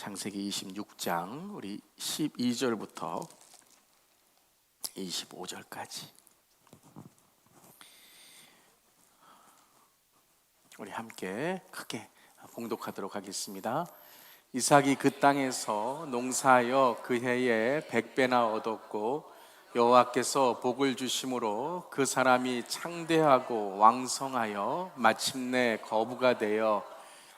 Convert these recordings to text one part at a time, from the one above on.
창세기 26장 우리 12절부터 25절까지 우리 함께 크게 봉독하도록 하겠습니다. 이삭이 그 땅에서 농사하여 그 해에 100배나 얻었고 여호와께서 복을 주심으로 그 사람이 창대하고 왕성하여 마침내 거부가 되어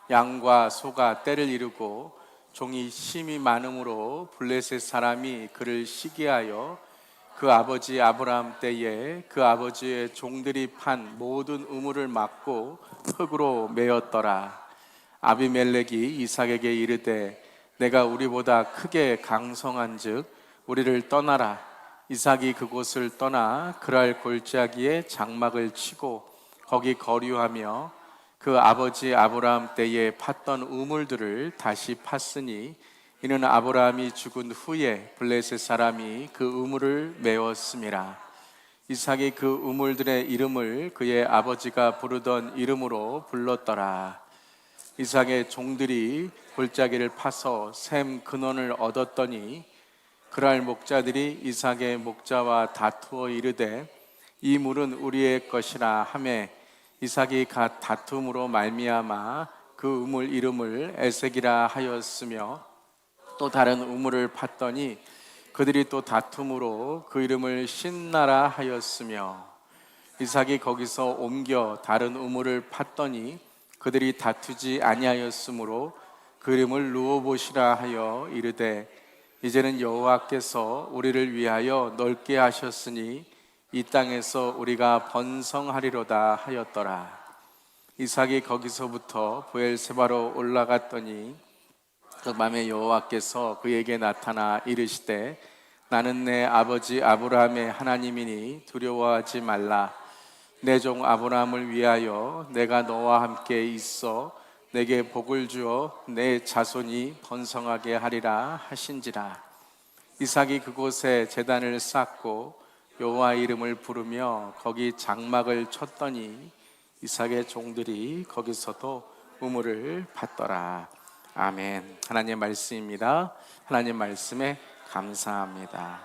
양과 소가 떼를 이루고 종이 심이 많음으로 블레셋 사람이 그를 시기하여 그 아버지 아브라함 때에 그 아버지의 종들이 판 모든 우물을 막고 흙으로 메었더라. 아비멜렉이 이삭에게 이르되 내가 우리보다 크게 강성한즉 우리를 떠나라. 이삭이 그곳을 떠나 그랄 골짜기에 장막을 치고 거기 거류하며 그 아버지 아브라함 때에 팠던 우물들을 다시 팠으니 이는 아브라함이 죽은 후에 블레셋 사람이 그 우물을 메웠음이라. 이삭이 그 우물들의 이름을 그의 아버지가 부르던 이름으로 불렀더라. 이삭의 종들이 골짜기를 파서 샘 근원을 얻었더니 그랄 목자들이 이삭의 목자와 다투어 이르되 이 물은 우리의 것이라 하매 이삭이 갓 다툼으로 말미암아 그 우물 이름을 에색이라 하였으며 또 다른 우물을 팠더니 그들이 또 다툼으로 그 이름을 신나라 하였으며 이삭이 거기서 옮겨 다른 우물을 팠더니 그들이 다투지 아니하였으므로 그 이름을 르호봇이라 하여 이르되 이제는 여호와께서 우리를 위하여 넓게 하셨으니 이 땅에서 우리가 번성하리로다 하였더라. 이삭이 거기서부터 브엘세바로 올라갔더니 그 밤에 여호와께서 그에게 나타나 이르시되 나는 내 아버지 아브라함의 하나님이니 두려워하지 말라. 내 종 아브라함을 위하여 내가 너와 함께 있어 내게 복을 주어 내 자손이 번성하게 하리라 하신지라. 이삭이 그곳에 제단을 쌓고 여호와 이름을 부르며 거기 장막을 쳤더니 이삭의 종들이 거기서도 우물을 팠더라. 아멘. 하나님의 말씀입니다. 하나님 말씀에 감사합니다.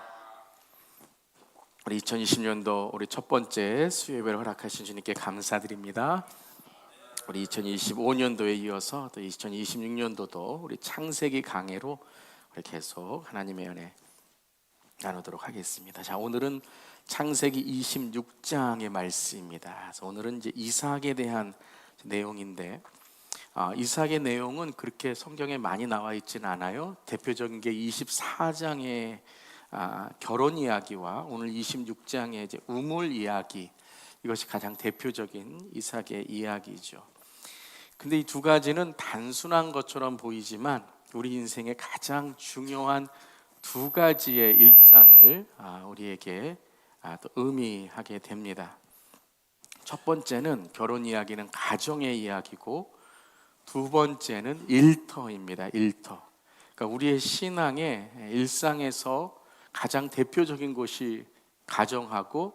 우리 2020년도 우리 첫 번째 수요예배를 허락하신 주님께 감사드립니다. 우리 2025년도에 이어서 또 2026년도도 우리 창세기 강해로 우리 계속 하나님의 은혜 나누도록 하겠습니다. 자, 오늘은 창세기 26장의 말씀입니다. 그래서 오늘은 이제 이삭에 대한 내용인데 이삭의 내용은 그렇게 성경에 많이 나와 있지는 않아요. 대표적인 게 24장의 결혼 이야기와 오늘 26장의 이제 우물 이야기, 이것이 가장 대표적인 이삭의 이야기죠. 근데 이 두 가지는 단순한 것처럼 보이지만 우리 인생의 가장 중요한 두 가지의 일상을 우리에게 또 의미하게 됩니다. 첫 번째는 결혼 이야기는 가정의 이야기고 두 번째는 일터입니다. 일터. 그러니까 우리의 신앙의 일상에서 가장 대표적인 곳이 가정하고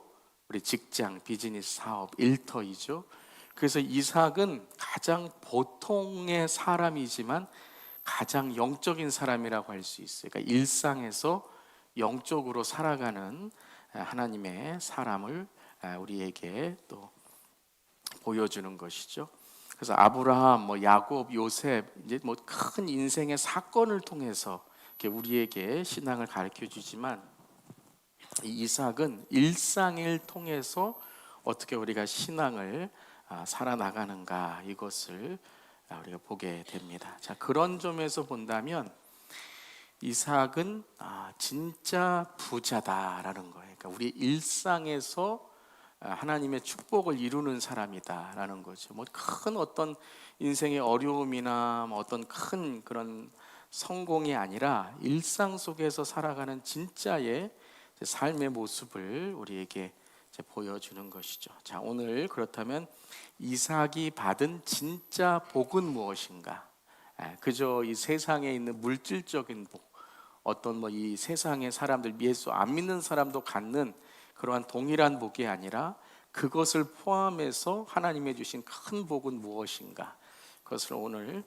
우리 직장, 비즈니스, 사업, 일터이죠. 그래서 이삭은 가장 보통의 사람이지만 가장 영적인 사람이라고 할 수 있어요. 그러니까 일상에서 영적으로 살아가는 하나님의 사람을 우리에게 또 보여주는 것이죠. 그래서 아브라함, 야곱, 요셉 이제 큰 인생의 사건을 통해서 우리에게 신앙을 가르쳐 주지만 이삭은 일상을 통해서 어떻게 우리가 신앙을 살아나가는가 이것을 우리가 보게 됩니다. 자, 그런 점에서 본다면 이삭은 진짜 부자다라는 거예요. 그러니까 우리 일상에서 하나님의 축복을 이루는 사람이다라는 거죠. 큰 어떤 인생의 어려움이나 어떤 큰 그런 성공이 아니라 일상 속에서 살아가는 진짜의 삶의 모습을 우리에게 보여주는 것이죠. 자, 오늘 그렇다면 이삭이 받은 진짜 복은 무엇인가? 그저 이 세상에 있는 물질적인 복, 어떤 이 세상의 사람들, 예수 안 믿는 사람도 갖는 그러한 동일한 복이 아니라 그것을 포함해서 하나님이 주신 큰 복은 무엇인가? 그것을 오늘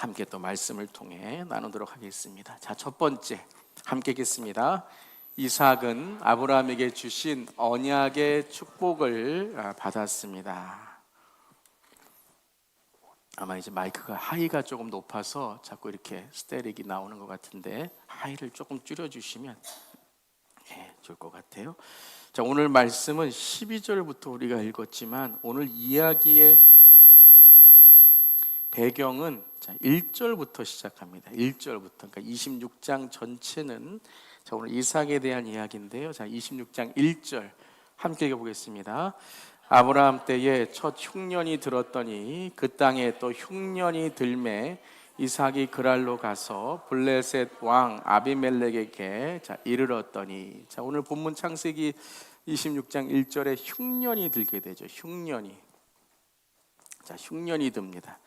함께 또 말씀을 통해 나누도록 하겠습니다. 자, 첫 번째 함께 읽겠습니다. 이삭은 아브라함에게 주신 언약의 축복을 받았습니다. 아마 이제 마이크가 하이가 조금 높아서 자꾸 이렇게 스테릭이 나오는 것 같은데 하이를 조금 줄여주시면 좋을 것 같아요. 자, 오늘 말씀은 12절부터 우리가 읽었지만 오늘 이야기의 배경은 1절부터 시작합니다. 1절부터. 그러니까 26장 전체는 오늘 이삭에 대한 이야기인데요. 자, 26장 1절 함께 읽어보겠습니다. 아브라함 때에 첫 흉년이 들었더니 그 땅에 또 흉년이 들매 이삭이 그랄로 가서 블레셋 왕 아비멜렉에게 이르렀더니, 자, 오늘 본문 창세기 26장 1절에 흉년이 들게 되죠. 흉년이 듭니다.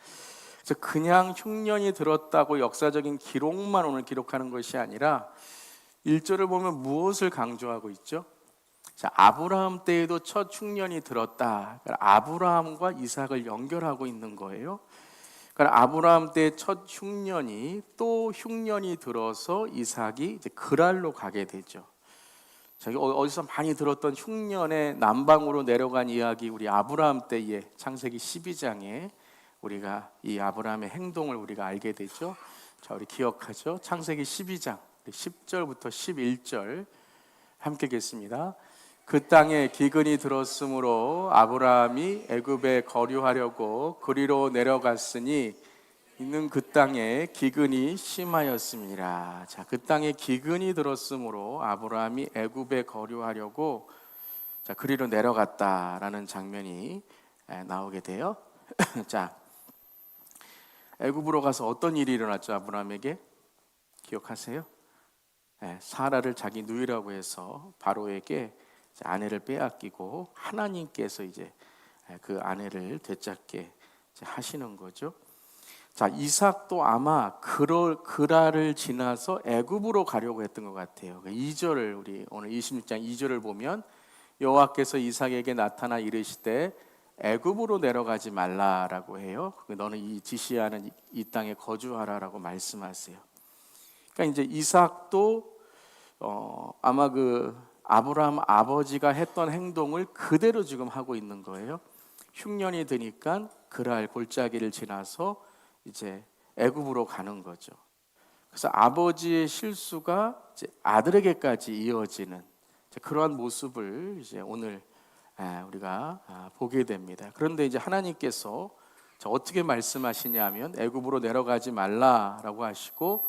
그래서 그냥 흉년이 들었다고 역사적인 기록만 오늘 기록하는 것이 아니라 1절을 보면 무엇을 강조하고 있죠? 자, 아브라함 때에도 첫 흉년이 들었다. 그러니까 아브라함과 이삭을 연결하고 있는 거예요. 그러니까 아브라함 때의 첫 흉년이 또 흉년이 들어서 이삭이 이제 그랄로 가게 되죠. 저기 어디서 많이 들었던 흉년의 남방으로 내려간 이야기, 우리 아브라함 때의 창세기 12장에 우리가 이 아브라함의 행동을 우리가 알게 되죠. 자, 우리 기억하죠? 창세기 12장 10절부터 11절 함께 읽겠습니다. 그 땅에 기근이 들었으므로 아브라함이 애굽에 거류하려고 그리로 내려갔으니 이는 그 땅에 기근이 심하였습니다. 자, 그 땅에 기근이 들었으므로 아브라함이 애굽에 거류하려고 그리로 내려갔다라는 장면이 나오게 돼요. 자, 애굽으로 가서 어떤 일이 일어났죠? 아브라함에게 기억하세요? 사라를 자기 누이라고 해서 바로에게 아내를 빼앗기고 하나님께서 이제 그 아내를 되찾게 하시는 거죠. 자, 이삭도 아마 그랄을 지나서 애굽으로 가려고 했던 것 같아요. 2절을 우리 오늘 26장 2절을 보면 여호와께서 이삭에게 나타나 이르시되 애굽으로 내려가지 말라라고 해요. 너는 이 지시하는 이 땅에 거주하라라고 말씀하세요. 그러니까 이제 이삭도 아마 그 아브라함 아버지가 했던 행동을 그대로 지금 하고 있는 거예요. 흉년이 드니까 그랄 골짜기를 지나서 이제 애굽으로 가는 거죠. 그래서 아버지의 실수가 이제 아들에게까지 이어지는 그러한 모습을 이제 오늘 우리가 보게 됩니다. 그런데 이제 하나님께서 어떻게 말씀하시냐면 애굽으로 내려가지 말라라고 하시고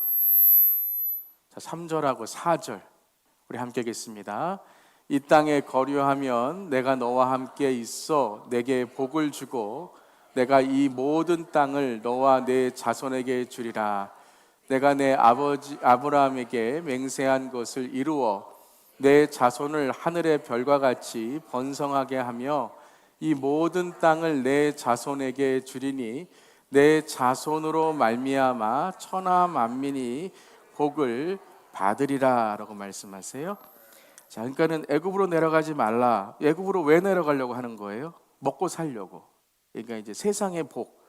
3절하고 4절 우리 함께 읽겠습니다. 이 땅에 거류하면 내가 너와 함께 있어 내게 복을 주고 내가 이 모든 땅을 너와 내 자손에게 주리라. 내가 내 아버지 아브라함에게 맹세한 것을 이루어 내 자손을 하늘의 별과 같이 번성하게 하며 이 모든 땅을 내 자손에게 주리니 내 자손으로 말미암아 천하 만민이 복을 받으리라라고 말씀하세요. 자, 그러니까는 애굽으로 내려가지 말라. 애굽으로 왜 내려가려고 하는 거예요? 먹고 살려고. 그러니까 이제 세상의 복.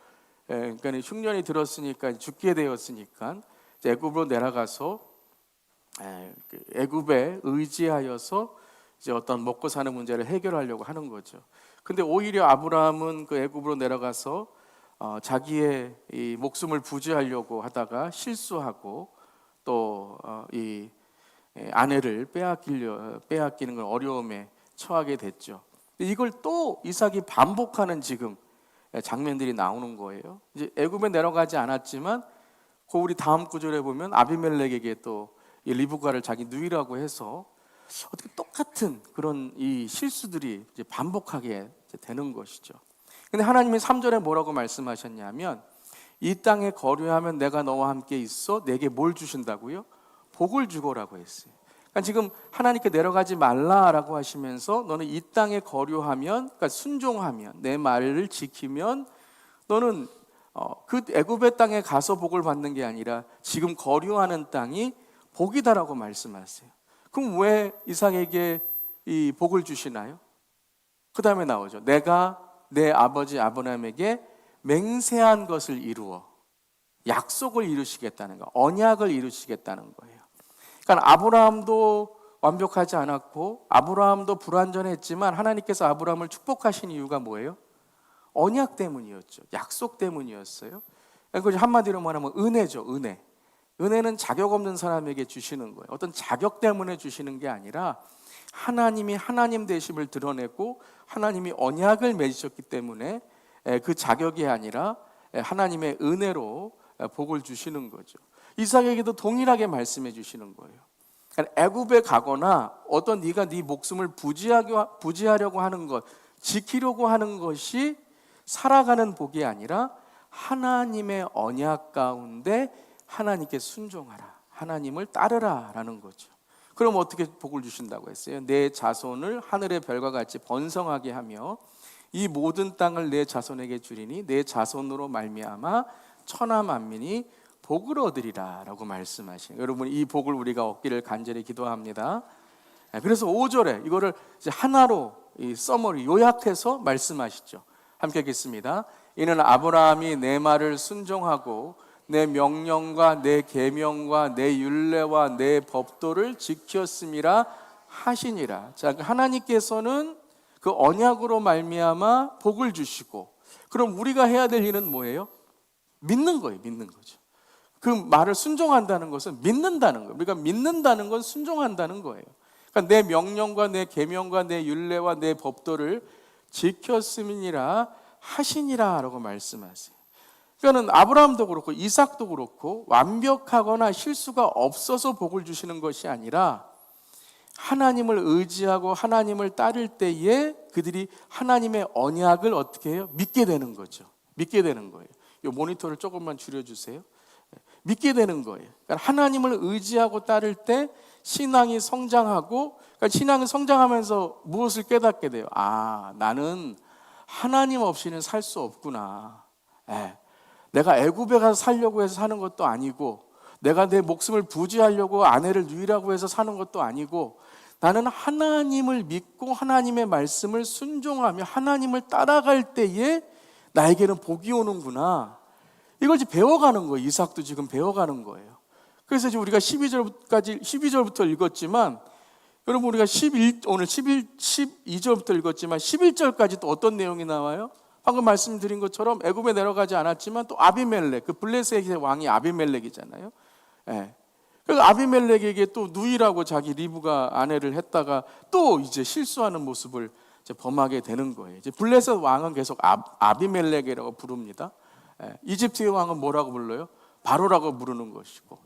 그러니까 흉년이 들었으니까 죽게 되었으니까 애굽으로 내려가서 애굽에 의지하여서 이제 어떤 먹고 사는 문제를 해결하려고 하는 거죠. 근데 오히려 아브라함은 그 애굽으로 내려가서 자기의 이 목숨을 부지하려고 하다가 실수하고 또 이 아내를 빼앗기는 건 어려움에 처하게 됐죠. 이걸 또 이삭이 반복하는 지금 장면들이 나오는 거예요. 이제 애굽에 내려가지 않았지만 그 우리 다음 구절에 보면 아비멜렉에게 또 이 리브가를 자기 누이라고 해서 어떻게 똑같은 그런 이 실수들이 이제 반복하게 되는 것이죠. 근데 하나님이 3절에 뭐라고 말씀하셨냐면 이 땅에 거류하면 내가 너와 함께 있어 내게 뭘 주신다고요? 복을 주고라고 했어요. 그러니까 지금 하나님께 내려가지 말라라고 하시면서 너는 이 땅에 거류하면, 그러니까 순종하면, 내 말을 지키면 너는 그 애굽의 땅에 가서 복을 받는 게 아니라 지금 거류하는 땅이 복이다라고 말씀하세요. 그럼 왜 이삭에게 이 복을 주시나요? 그 다음에 나오죠. 내가 내 아버지 아브라함에게 맹세한 것을 이루어. 약속을 이루시겠다는 거, 언약을 이루시겠다는 거예요. 그러니까 아브라함도 완벽하지 않았고 아브라함도 불완전했지만 하나님께서 아브라함을 축복하신 이유가 뭐예요? 언약 때문이었죠. 약속 때문이었어요. 그러니까 한마디로 말하면 은혜죠. 은혜. 은혜는 자격 없는 사람에게 주시는 거예요. 어떤 자격 때문에 주시는 게 아니라 하나님이 하나님 되심을 드러내고 하나님이 언약을 맺으셨기 때문에 그 자격이 아니라 하나님의 은혜로 복을 주시는 거죠. 이삭에게도 동일하게 말씀해 주시는 거예요. 그러니까 애굽에 가거나 어떤 네가 네 목숨을 부지하려고 하는 것, 지키려고 하는 것이 살아가는 복이 아니라 하나님의 언약 가운데 하나님께 순종하라, 하나님을 따르라 라는 거죠. 그럼 어떻게 복을 주신다고 했어요? 내 자손을 하늘의 별과 같이 번성하게 하며 이 모든 땅을 내 자손에게 주리니 내 자손으로 말미암아 천하 만민이 복을 얻으리라 라고 말씀하시는, 여러분 이 복을 우리가 얻기를 간절히 기도합니다. 그래서 5절에 이거를 이제 하나로 이 서머리 요약해서 말씀하시죠. 함께 읽겠습니다. 이는 아브라함이 내 말을 순종하고 내 명령과 내 계명과 내 율례와 내 법도를 지켰음이라 하시니라. 자, 하나님께서는 그 언약으로 말미암아 복을 주시고, 그럼 우리가 해야 될 일은 뭐예요? 믿는 거예요. 믿는 거죠. 그 말을 순종한다는 것은 믿는다는 거예요. 우리가 믿는다는 건 순종한다는 거예요. 그러니까 내 명령과 내 계명과 내 율례와 내 법도를 지켰음이니라 하시니라 라고 말씀하세요. 그러니까 아브라함도 그렇고 이삭도 그렇고 완벽하거나 실수가 없어서 복을 주시는 것이 아니라 하나님을 의지하고 하나님을 따를 때에 그들이 하나님의 언약을 어떻게 해요? 믿게 되는 거죠. 믿게 되는 거예요. 이 모니터를 조금만 줄여주세요. 믿게 되는 거예요. 그러니까 하나님을 의지하고 따를 때 신앙이 성장하고, 그러니까 신앙이 성장하면서 무엇을 깨닫게 돼요? 아, 나는 하나님 없이는 살 수 없구나. 내가 애굽에 가서 살려고 해서 사는 것도 아니고, 내가 내 목숨을 부지하려고 아내를 누이라고 해서 사는 것도 아니고, 나는 하나님을 믿고 하나님의 말씀을 순종하며 하나님을 따라갈 때에 나에게는 복이 오는구나. 이걸 이제 배워가는 거예요. 이삭도 지금 배워가는 거예요. 그래서 지금 우리가 12절부터 읽었지만, 여러분 우리가 오늘 12절부터 읽었지만 11절까지 또 어떤 내용이 나와요? 방금 말씀드린 것처럼 애굽에 내려가지 않았지만 또 아비멜렉, 그 블레셋의 왕이 아비멜렉이잖아요. 그래서 아비멜렉에게 또 누이라고 자기 리브가 아내를 했다가 또 이제 실수하는 모습을 이제 범하게 되는 거예요. 이제 블레셋 왕은 계속 아비멜렉이라고 부릅니다. 이집트의 왕은 뭐라고 불러요? 바로라고 부르는 것이고,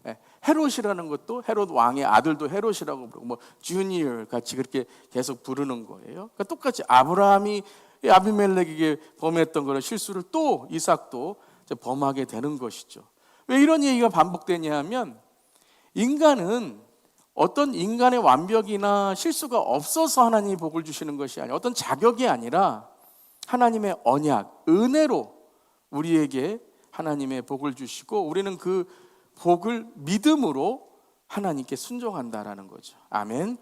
헤롯이라는 것도 헤롯 왕의 아들도 헤롯이라고 부르고, 뭐 주니어 같이 그렇게 계속 부르는 거예요. 그러니까 똑같이 아브라함이 아비멜렉에게 범했던 그런 실수를 또 이삭도 범하게 되는 것이죠. 왜 이런 얘기가 반복되냐 하면, 인간은 어떤 인간의 완벽이나 실수가 없어서 하나님이 복을 주시는 것이 아니라, 어떤 자격이 아니라 하나님의 언약, 은혜로 우리에게 하나님의 복을 주시고, 우리는 그 복을 믿음으로 하나님께 순종한다라는 거죠. 아멘.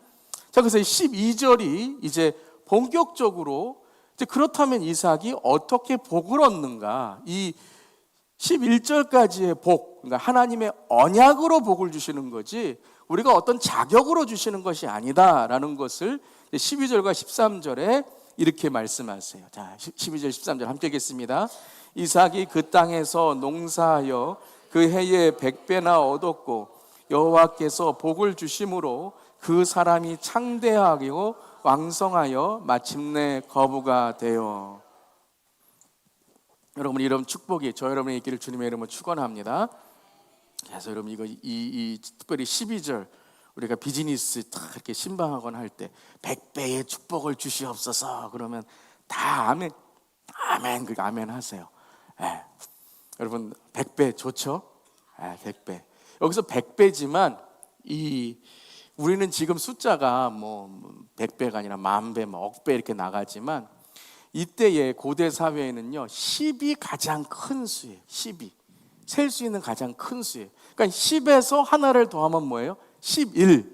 자, 그래서 12절이 이제 본격적으로, 이제 그렇다면 이삭이 어떻게 복을 얻는가? 이 11절까지의 복, 그러니까 하나님의 언약으로 복을 주시는 거지 우리가 어떤 자격으로 주시는 것이 아니다라는 것을 12절과 13절에 이렇게 말씀하세요. 자, 12절 13절 함께 읽겠습니다. 이삭이 그 땅에서 농사하여 그 해에 100배나 얻었고 여호와께서 복을 주심으로 그 사람이 창대하고 왕성하여 마침내 거부가 되어. 여러분, 이런 축복이 저 여러분의 있기를 주님의 이름으로 축원합니다. 그래서 여러분 이거 특별히 12절 우리가 비즈니스 딱 이렇게 신방하거나 할 때 100배의 축복을 주시옵소서 그러면 다 아멘, 아멘, 그 아멘 하세요. 여러분 100배 좋죠? 100배. 여기서 100배지만 우리는 지금 숫자가 뭐 100배가 아니라 10,000배, 뭐 억배 이렇게 나가지만 이때의 고대 사회에는요 10이 가장 큰 수예요. 10이 셀 수 있는 가장 큰 수예요. 그러니까 10에서 하나를 더하면 뭐예요? 11.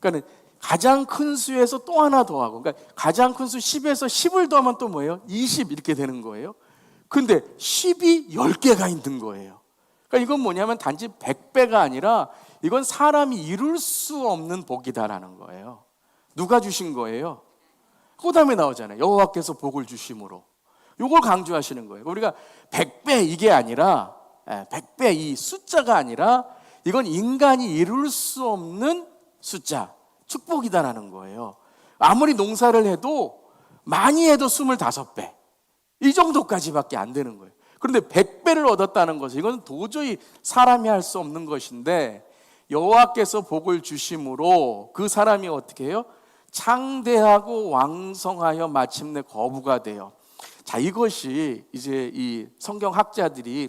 그러니까 가장 큰 수에서 또 하나 더하고, 그러니까 가장 큰 수 10에서 10을 더하면 또 뭐예요? 20 이렇게 되는 거예요. 근데 10이 10개가 있는 거예요. 그러니까 이건 뭐냐면 단지 100배가 아니라 이건 사람이 이룰 수 없는 복이다라는 거예요. 누가 주신 거예요? 그 다음에 나오잖아요. 여호와께서 복을 주심으로. 이걸 강조하시는 거예요. 우리가 100배 이게 아니라 100배 이 숫자가 아니라 이건 인간이 이룰 수 없는 숫자, 축복이다라는 거예요. 아무리 농사를 해도 많이 해도 25배 이 정도까지밖에 안 되는 거예요. 그런데 100배를 얻었다는 것은 이건 도저히 사람이 할 수 없는 것인데 여호와께서 복을 주심으로 그 사람이 어떻게 해요? 창대하고 왕성하여 마침내 거부가 돼요. 자, 이것이 이제 이 성경학자들이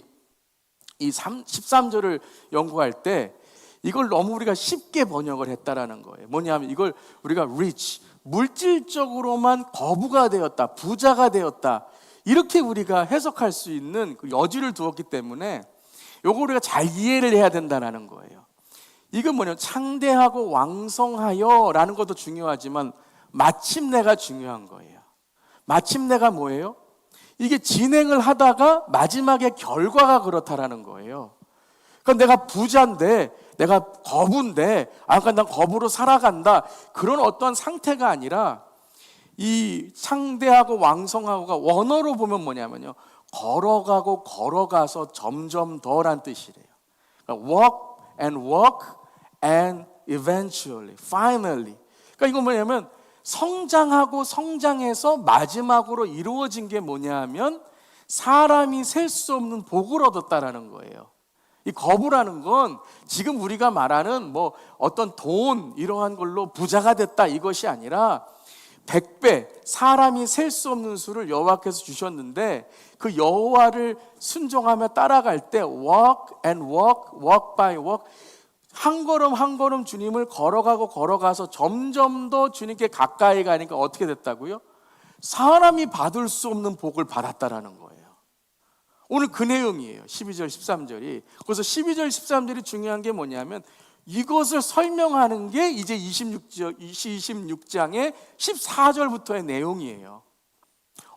이 13절을 연구할 때 이걸 너무 우리가 쉽게 번역을 했다라는 거예요. 뭐냐면 이걸 우리가 rich, 물질적으로만 거부가 되었다, 부자가 되었다, 이렇게 우리가 해석할 수 있는 그 여지를 두었기 때문에 이거 우리가 잘 이해를 해야 된다는 거예요. 이건 뭐냐면 창대하고 왕성하여 라는 것도 중요하지만 마침내가 중요한 거예요. 마침내가 뭐예요? 이게 진행을 하다가 마지막에 결과가 그렇다라는 거예요. 그러니까 내가 부자인데, 내가 거부인데, 그러니까 난 거부로 살아간다, 그런 어떤 상태가 아니라 이 창대하고 왕성하고가 원어로 보면 뭐냐면요, 걸어가고 걸어가서 점점 더란 뜻이래요. 그러니까 walk and walk and eventually, finally. 그러니까 이거 뭐냐면 성장하고 성장해서 마지막으로 이루어진 게 뭐냐 하면 사람이 셀 수 없는 복을 얻었다라는 거예요. 이 거부라는 건 지금 우리가 말하는 뭐 어떤 돈 이러한 걸로 부자가 됐다 이것이 아니라 100배 사람이 셀 수 없는 수를 여호와께서 주셨는데 그 여호와를 순종하며 따라갈 때 walk and walk, walk by walk, 한 걸음 한 걸음 주님을 걸어가고 걸어가서 점점 더 주님께 가까이 가니까 어떻게 됐다고요? 사람이 받을 수 없는 복을 받았다라는 거예요. 오늘 그 내용이에요. 12절 13절이. 그래서 12절 13절이 중요한 게 뭐냐면 이것을 설명하는 게 이제 26장의 14절부터의 내용이에요.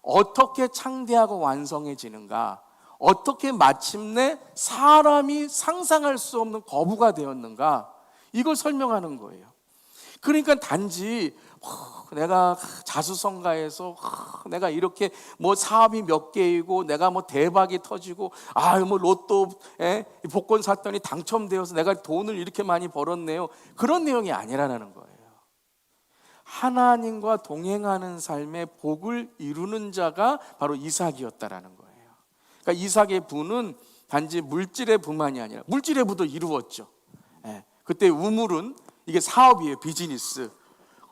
어떻게 창대하고 완성해지는가, 어떻게 마침내 사람이 상상할 수 없는 거부가 되었는가, 이걸 설명하는 거예요. 그러니까 단지 내가 자수성가해서 내가 이렇게 뭐 사업이 몇 개이고 내가 뭐 대박이 터지고 뭐 로또 복권 샀더니 당첨되어서 내가 돈을 이렇게 많이 벌었네요, 그런 내용이 아니라는 거예요. 하나님과 동행하는 삶의 복을 이루는 자가 바로 이삭이었다라는 거예요. 그러니까 이삭의 부는 단지 물질의 부만이 아니라 물질의 부도 이루었죠. 그때 우물은 이게 사업이에요, 비즈니스.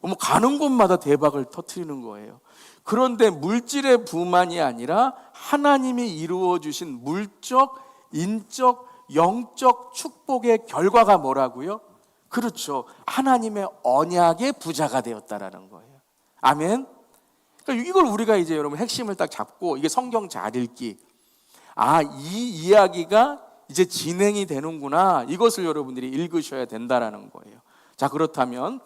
뭐 가는 곳마다 대박을 터뜨리는 거예요. 그런데 물질의 부만이 아니라 하나님이 이루어 주신 물적, 인적, 영적 축복의 결과가 뭐라고요? 그렇죠, 하나님의 언약의 부자가 되었다라는 거예요. 아멘. 그러니까 이걸 우리가 이제 여러분 핵심을 딱 잡고 이게 성경 잘 읽기, 이 이야기가 이제 진행이 되는구나, 이것을 여러분들이 읽으셔야 된다라는 거예요. 자, 그렇다면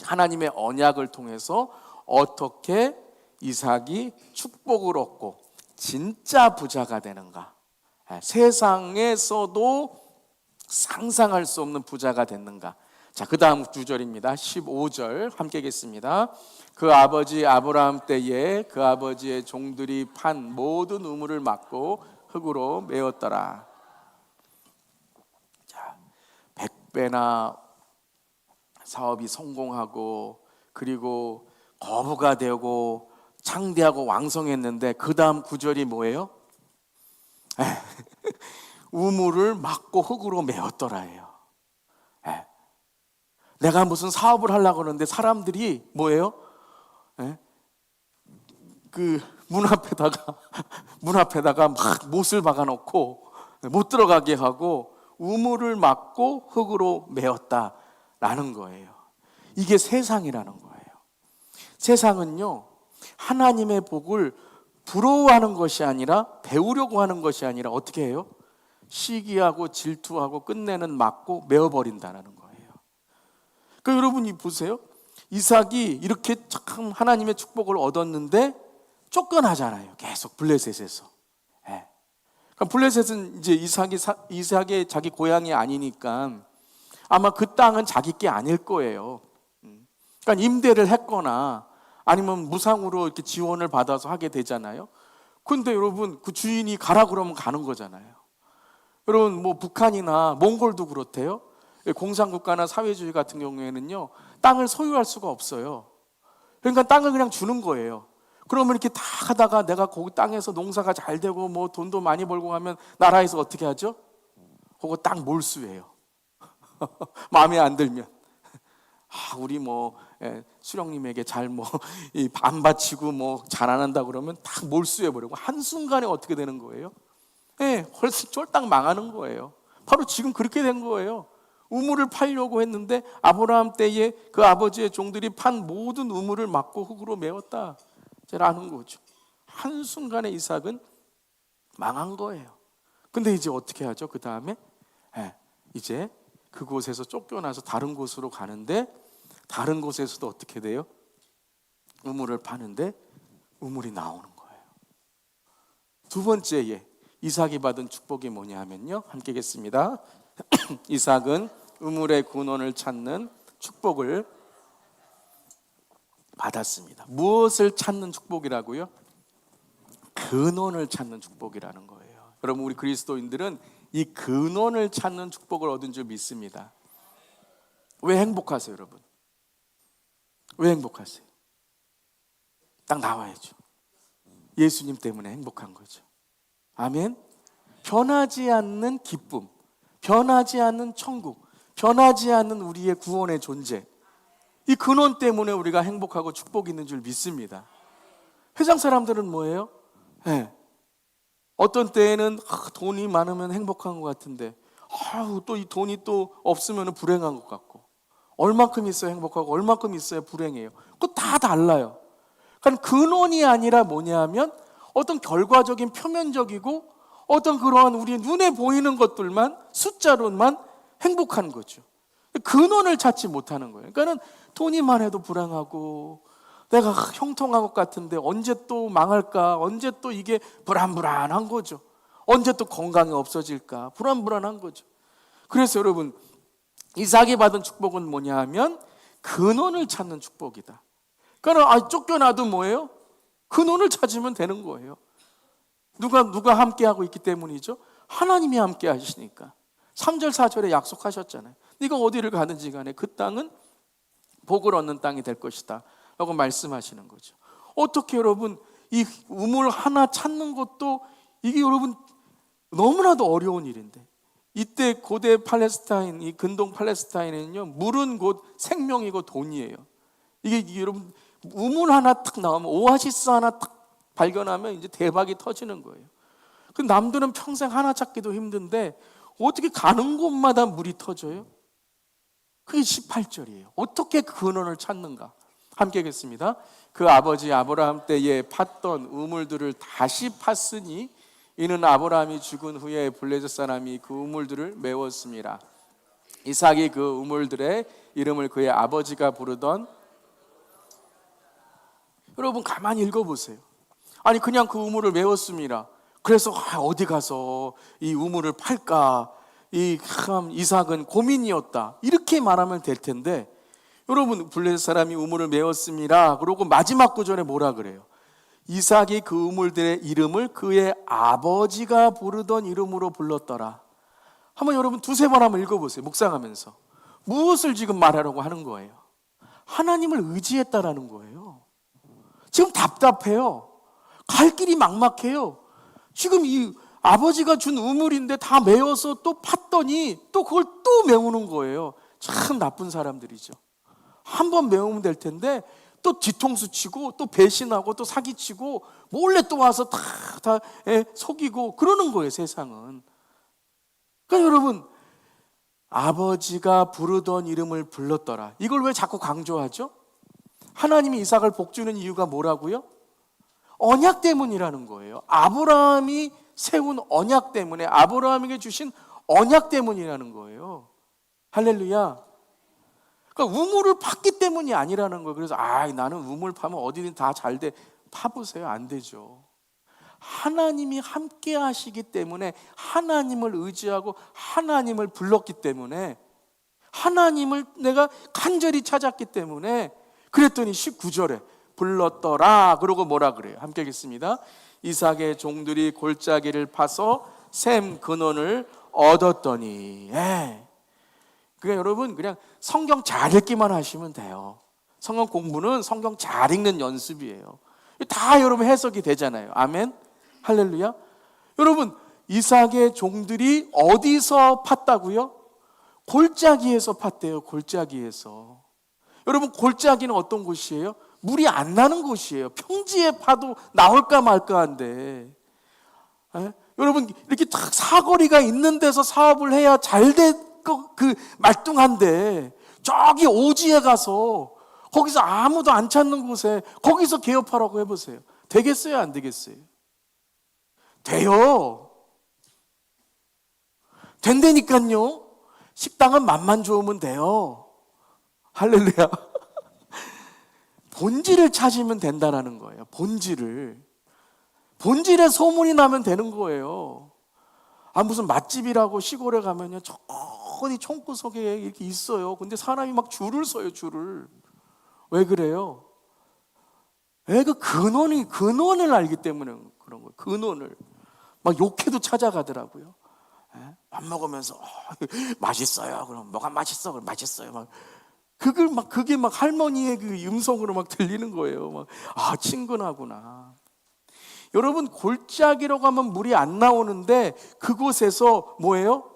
하나님의 언약을 통해서 어떻게 이삭이 축복을 얻고 진짜 부자가 되는가, 세상에서도 상상할 수 없는 부자가 됐는가. 자, 그 다음 구절입니다. 15절 함께 읽겠습니다. 그 아버지 아브라함 때에 그 아버지의 종들이 판 모든 우물을 막고 흙으로 메웠더라. 자, 100배나 사업이 성공하고 그리고 거부가 되고 창대하고 왕성했는데 그 다음 구절이 뭐예요? 우물을 막고 흙으로 메웠더라예요. 내가 무슨 사업을 하려고 하는데 사람들이 뭐예요? 그 문 앞에다가 막 못을 박아놓고 못 들어가게 하고 우물을 막고 흙으로 메웠다라는 거예요. 이게 세상이라는 거예요. 세상은요, 하나님의 복을 부러워하는 것이 아니라, 배우려고 하는 것이 아니라 어떻게 해요? 시기하고 질투하고 끝내는 막고 메어버린다는 거예요. 그러니까 여러분이 보세요. 이삭이 이렇게 참 하나님의 축복을 얻었는데 쫓겨나잖아요. 계속 블레셋에서. 블레셋은 이제 이삭의 자기 고향이 아니니까 아마 그 땅은 자기 게 아닐 거예요. 그러니까 임대를 했거나 아니면 무상으로 이렇게 지원을 받아서 하게 되잖아요. 근데 여러분, 그 주인이 가라 그러면 가는 거잖아요. 여러분, 뭐 북한이나 몽골도 그렇대요. 공산국가나 사회주의 같은 경우에는요, 땅을 소유할 수가 없어요. 그러니까 땅을 그냥 주는 거예요. 그러면 이렇게 다 하다가 내가 거기 땅에서 농사가 잘 되고 뭐 돈도 많이 벌고 하면 나라에서 어떻게 하죠? 그거 땅 몰수해요. 마음에 안 들면. 우리 뭐 수령님에게 잘 뭐 안 바치고 뭐 잘 안 한다 그러면 딱 몰수해 버리고 한순간에 어떻게 되는 거예요? 훨씬 쫄딱 망하는 거예요. 바로 지금 그렇게 된 거예요. 우물을 팔려고 했는데 아브라함 때에 그 아버지의 종들이 판 모든 우물을 막고 흙으로 메웠다 라는 거죠. 한순간에 이삭은 망한 거예요. 근데 이제 어떻게 하죠? 그 다음에 이제 그곳에서 쫓겨나서 다른 곳으로 가는데, 다른 곳에서도 어떻게 돼요? 우물을 파는데 우물이 나오는 거예요. 두 번째에 이삭이 받은 축복이 뭐냐 하면요, 함께 읽겠습니다. 이삭은 우물의 근원을 찾는 축복을 받았습니다. 무엇을 찾는 축복이라고요? 근원을 찾는 축복이라는 거예요. 여러분, 우리 그리스도인들은 이 근원을 찾는 축복을 얻은 줄 믿습니다. 왜 행복하세요, 여러분? 왜 행복하세요? 딱 나와야죠. 예수님 때문에 행복한 거죠. 아멘. 변하지 않는 기쁨, 변하지 않는 천국, 변하지 않는 우리의 구원의 존재, 이 근원 때문에 우리가 행복하고 축복이 있는 줄 믿습니다. 세상 사람들은 뭐예요? 어떤 때에는 돈이 많으면 행복한 것 같은데 또 이 돈이 또 없으면 불행한 것 같고, 얼만큼 있어야 행복하고 얼만큼 있어야 불행해요. 그거 다 달라요. 그러니까 근원이 아니라 뭐냐 하면 어떤 결과적인 표면적이고 어떤 그러한 우리 눈에 보이는 것들만, 숫자로만 행복한 거죠. 근원을 찾지 못하는 거예요. 그러니까 돈이만 해도 불행하고 내가 형통한 것 같은데 언제 또 망할까, 언제 또 이게 불안불안한 거죠. 언제 또 건강이 없어질까, 불안불안한 거죠. 그래서 여러분, 이삭이 받은 축복은 뭐냐 하면 근원을 찾는 축복이다. 그러니까 쫓겨나도 뭐예요? 근원을 찾으면 되는 거예요. 누가 함께하고 있기 때문이죠. 하나님이 함께 하시니까. 3절 4절에 약속하셨잖아요. 네가 어디를 가든지 간에 그 땅은 복을 얻는 땅이 될 것이다 라고 말씀하시는 거죠. 어떻게 여러분, 이 우물 하나 찾는 것도 이게 여러분 너무나도 어려운 일인데, 이때 고대 팔레스타인, 이 근동 팔레스타인에는요, 물은 곧 생명이고 돈이에요. 이게 여러분, 우물 하나 탁 나오면, 오아시스 하나 탁 발견하면 이제 대박이 터지는 거예요. 그 남들은 평생 하나 찾기도 힘든데 어떻게 가는 곳마다 물이 터져요? 그게 18절이에요. 어떻게 그 근원을 찾는가? 함께 읽겠습니다. 그 아버지 아브라함 때에 팠던 우물들을 다시 팠으니 이는 아브라함이 죽은 후에 블레셋 사람이 그 우물들을 메웠습니다. 이삭이 그 우물들의 이름을 그의 아버지가 부르던, 여러분 가만히 읽어보세요. 아니 그냥 그 우물을 메웠습니다. 그래서 어디 가서 이 우물을 팔까, 이삭은 고민이었다 이렇게 말하면 될 텐데, 여러분 블레셋 사람이 우물을 메웠습니다. 그러고 마지막 구절에 뭐라 그래요? 이삭이 그 우물들의 이름을 그의 아버지가 부르던 이름으로 불렀더라. 한번 여러분 두세 번 한번 읽어보세요. 묵상하면서. 무엇을 지금 말하려고 하는 거예요? 하나님을 의지했다라는 거예요. 지금 답답해요. 갈 길이 막막해요. 지금 이 아버지가 준 우물인데 다 메워서 또 팠더니 또 그걸 또 메우는 거예요. 참 나쁜 사람들이죠. 한 번 메우면 될 텐데 또 뒤통수 치고 또 배신하고 또 사기치고 몰래 또 와서 다 속이고 그러는 거예요, 세상은. 그러니까 여러분, 아버지가 부르던 이름을 불렀더라. 이걸 왜 자꾸 강조하죠? 하나님이 이삭을 복주는 이유가 뭐라고요? 언약 때문이라는 거예요. 아브라함이 세운 언약 때문에, 아브라함에게 주신 언약 때문이라는 거예요. 할렐루야. 그러니까 우물을 팠기 때문이 아니라는 거예요. 그래서 나는 우물 파면 어디든 다 잘 돼. 파보세요. 안 되죠. 하나님이 함께 하시기 때문에, 하나님을 의지하고 하나님을 불렀기 때문에, 하나님을 내가 간절히 찾았기 때문에, 그랬더니 19절에 불렀더라. 그러고 뭐라 그래요? 함께 읽겠습니다. 이삭의 종들이 골짜기를 파서 샘 근원을 얻었더니. 그러니까 여러분, 그냥 성경 잘 읽기만 하시면 돼요. 성경 공부는 성경 잘 읽는 연습이에요. 다 여러분 해석이 되잖아요. 아멘. 할렐루야. 여러분, 이삭의 종들이 어디서 팠다고요? 골짜기에서 팠대요. 골짜기에서. 여러분, 골짜기는 어떤 곳이에요? 물이 안 나는 곳이에요. 평지에 파도 나올까 말까 한데, 여러분, 이렇게 딱 사거리가 있는 데서 사업을 해야 잘 될 그 말뚱한데, 저기 오지에 가서 거기서 아무도 안 찾는 곳에 거기서 개업하라고 해보세요. 되겠어요? 안 되겠어요? 돼요. 된다니까요. 식당은 맛만 좋으면 돼요. 할렐루야. 본질을 찾으면 된다라는 거예요. 본질에 소문이 나면 되는 거예요. 무슨 맛집이라고 시골에 가면요, 저기 총구석에 이렇게 있어요. 근데 사람이 막 줄을 서요, 줄을. 왜 그래요? 그 근원을 알기 때문에 그런 거예요. 근원을. 막 욕해도 찾아가더라고요. 밥 먹으면서 맛있어요. 그럼 뭐가 맛있어? 그럼 맛있어요. 그게 막 할머니의 그 음성으로 막 들리는 거예요. 친근하구나. 여러분, 골짜기로 가면 물이 안 나오는데 그곳에서 뭐예요?